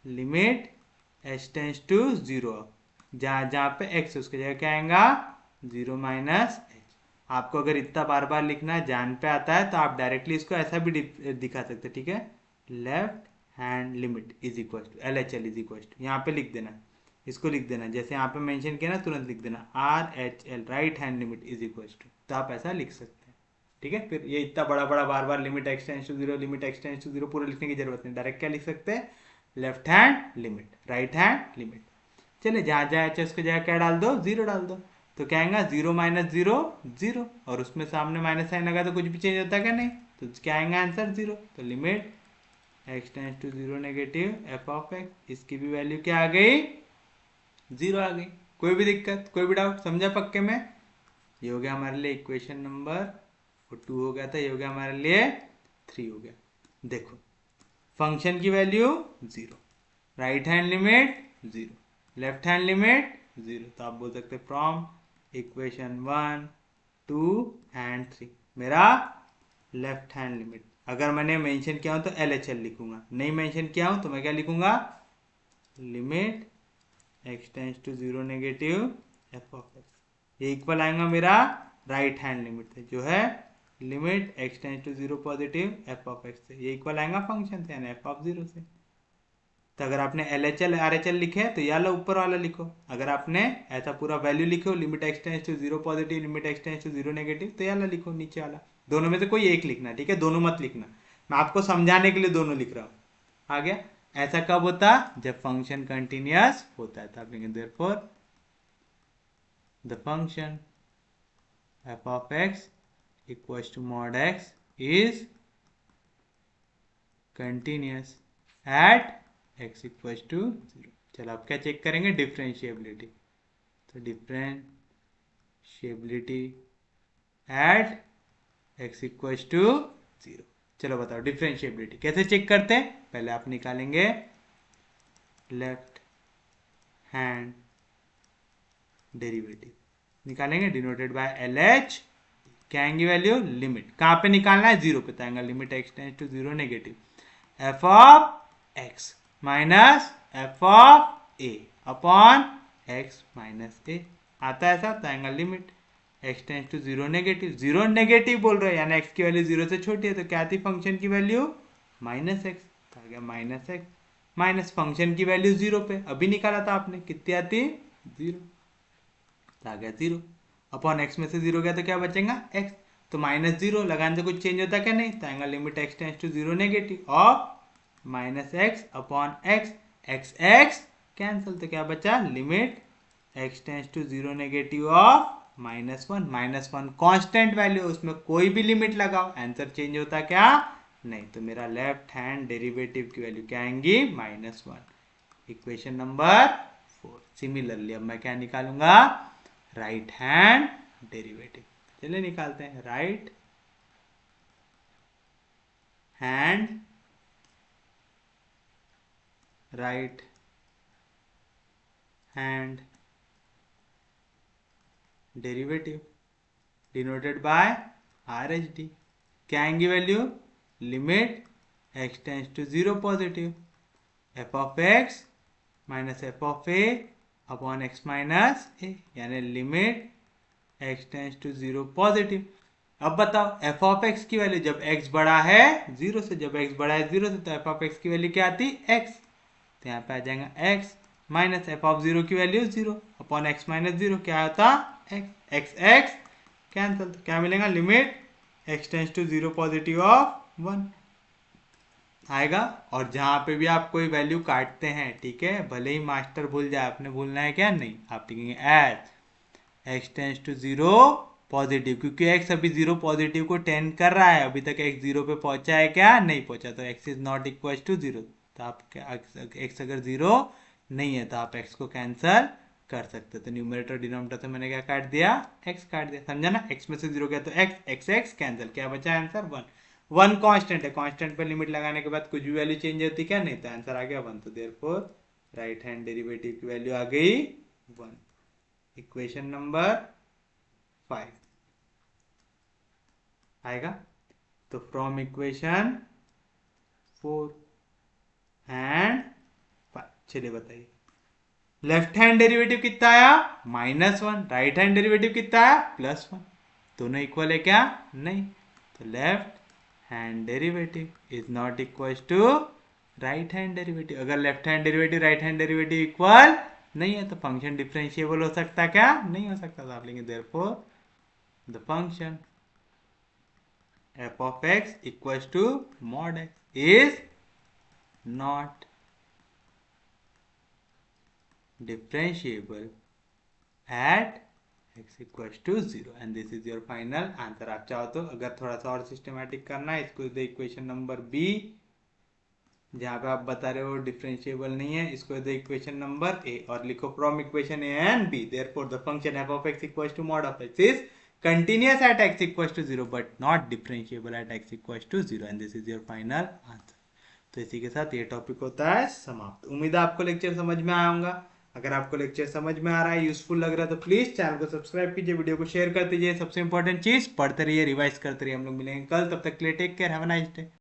लिमिट h टेंस टू 0, जहां जहां पे x है उसकी जगह क्या आएगा 0 माइनस h। आपको अगर इतना बार बार लिखना जान पे आता है तो आप डायरेक्टली इसको ऐसा भी दिखा सकते, ठीक है, left hand limit is equal to L H L is equal to, यहाँ पे लिख देना, इसको लिख देना जैसे यहाँ पे मेंशन किया ना, तुरंत लिख देना R H L right hand limit is equal to, तो आप ऐसा लिख सकते हैं, ठीक है। फिर ये इतना बड़ा बड़ा बार बार limit x tends to 0 limit x tends to 0 पूरा लिखने की जरूरत नहीं, डायरेक्ट क्या लिख सकते हैं left hand limit right hand limit. चलिए जहां जहां एच उसकी जगह क्या डाल दो 0 डाल दो, तो क्या आएगा 0 माइनस 0 0, और उसमें सामने माइनस साइन लगा तो कुछ भी चेंज होता है क्या नहीं, तो क्या आएगा आंसर 0, तो limit x tends to 0 negative F of x, इसकी भी वैल्यू क्या आ गई 0 आ गई। कोई भी दिक्कत कोई भी डाउट, समझा पक्के में? ये हो गया हमारे लिए इक्वेशन नंबर 2 हो गया था, ये हो गया हमारे लिए 3 हो गया। देखो फंक्शन की value 0, right hand limit 0, left hand limit 0, तो आप बोल सकते फ्रॉम इक्वेशन 1 2 एंड 3 मेरा लेफ्ट हैंड लिमिट, अगर मैंने मेंशन किया हो तो एल एच एल लिखूंगा, नहीं मेंशन किया हो तो मैं क्या लिखूंगा limit x tends to 0 negative F of x, ये इक्वल आएगा मेरा राइट हैंड लिमिट से जो है limit x tends to 0 positive F of x से, ये इक्वल आएगा फंक्शन से यानी एफ ऑफ 0 से। तो अगर आपने L H L R H L लिखे तो ये वाला ऊपर वाला लिखो, अगर आपने ऐसा पूरा वैल्यू लिखो limit x tends to 0 positive limit x tends to 0 negative, तो ये वाला लिखो नीचे वाला, दोनों में से कोई एक लिखना, ठीक है, दोनों मत लिखना, मैं आपको समझाने के लिए दोनों लिख रहा हूँ। आ गया? ऐसा कब होता जब फंक्शन कंटिन्यूअस होता है, तब लिखेंगे therefore the function f of x equals to mod x is continuous at x equals to 0। चलो आप क्या चेक करेंगे डिफरेंशिएबिलिटी, तो differentiability at x equals to 0। चलो बताओ डिफरेंशिएबिलिटी कैसे चेक करते हैं, पहले आप निकालेंगे लेफ्ट हैंड डेरिवेटिव, निकालेंगे डिनोटेड बाय एल एच, क्या आएंगी वैल्यू लिमिट, कहाँ पे निकालना है 0 पे, तो आएगा limit x tends to 0 negative F of x minus F of A upon x minus a, आता है ऐसा, तो आएगा limit x tends to 0 negative, 0 negative बोल रहे हैं यानी एक्स की वैल्यू 0 से छोटी है, तो क्या आती फंक्शन की वैल्यू माइनस एक्स, तो आ गया माइनस एक्स माइनस फंक्शन की वैल्यू 0 पे अभी निकाला था आपने, कितनी आती 0, तो आ गया 0 अपॉन एक्स में से 0 गया तो क्या बचेगा एक्स, तो -0 लगाने से कुछ चेंज होता क्या? नहीं। तो आएगा limit x tends to 0 negative of -x upon x, x cancel, तो क्या बचा? Limit x tends to 0 negative of -1 constant value, उसमें कोई भी लिमिट लगाओ, आंसर चेंज होता क्या? नहीं। तो मेरा लेफ्ट हैंड डेरिवेटिव की वैल्यू क्या आएंगी? -1। Equation number 4। सिमिलरली अब मैं क्या निकालूंगा? Right hand derivative. चलिए निकालते हैं। Right hand derivative denoted by RHD। क्या आएंगी value? Limit x tends to 0 positive f of x minus f of a upon x minus a, यानी limit x tends to 0 positive. अब बताओ f of x की value जब x बड़ा है 0 से, जब x बड़ा है 0 से, तो f ऑफ x की वैल्यू क्या आती? x। तो यहाँ पे आ जाएगा x माइनस f ऑफ 0 की वैल्यू 0 अपॉन x माइनस 0, क्या होता? x कैंसिल, तो क्या मिलेगा? Limit x tends to 0 positive of 1 आएगा। और जहां पे भी आप कोई वैल्यू काटते हैं, ठीक है, भले ही मास्टर भूल जाए, आपने भूलना है क्या? नहीं। आप लिखेंगे as x tends to 0 positive, क्योंकि x अभी 0 पॉजिटिव को टेंड कर रहा है, अभी तक x 0 पे पहुंचा है क्या? नहीं पहुंचा, तो x is not equal to 0। तो आप x अगर 0 नहीं है तो आप x को कैंसिल कर सकते। तो न्यूमरेटर डिनोमिनेटर से मैंने क्या काट दिया? x काट दिया, समझा ना? x में से 0 गया तो x कैंसिल, क्या बचा? आंसर 1 कांस्टेंट है, कांस्टेंट पे लिमिट लगाने के बाद कुछ भी वैल्यू चेंज होती क्या? नहीं। तो आंसर आ गया 1। तो देयरफॉर राइट हैंड डेरिवेटिव की वैल्यू आ गई 1। इक्वेशन नंबर 5 आएगा। तो फ्रॉम इक्वेशन 4 एंड 5, चलिए बताइए लेफ्ट हैंड डेरिवेटिव कितना आया? -1। राइट हैंड डेरिवेटिव कितना आया? +1। दोनों इक्वल है क्या? नहीं। तो left hand derivative is not equal to right hand derivative. अगर left hand derivative right hand derivative equal नहीं है तो फंक्शन डिफरेंशिएबल हो सकता क्या? नहीं हो सकता। तो आप लेंगे therefore the function f of x equals to mod x is not differentiable at x equals to 0 and this is your final answer। आप चाहो तो अगर थोड़ा सा और सिस्टमैटिक करना है, इसको दे इक्वेशन नंबर b, जहां पे आप बता रहे हो डिफरेंशिएबल नहीं है, इसको दे इक्वेशन नंबर a और लिखो from equation a and b therefore the function f of x equals to mod of x is continuous at x equals to 0 but not differentiable at x equals to 0 and this is your final answer। तो इसी के साथ ये topic होता है समाप्त। उम्मीद है आपको लेक्चर समझ में आया होगा। अगर आपको लेक्चर समझ में आ रहा है, यूजफुल लग रहा है, तो प्लीज चैनल को सब्सक्राइब कीजिए, वीडियो को शेयर कर दीजिए। सबसे इंपॉर्टेंट चीज, पढ़ते रहिए, रिवाइज करते रहिए। हम लोग मिलेंगे कल, तब तक के लिए take care, have a nice day.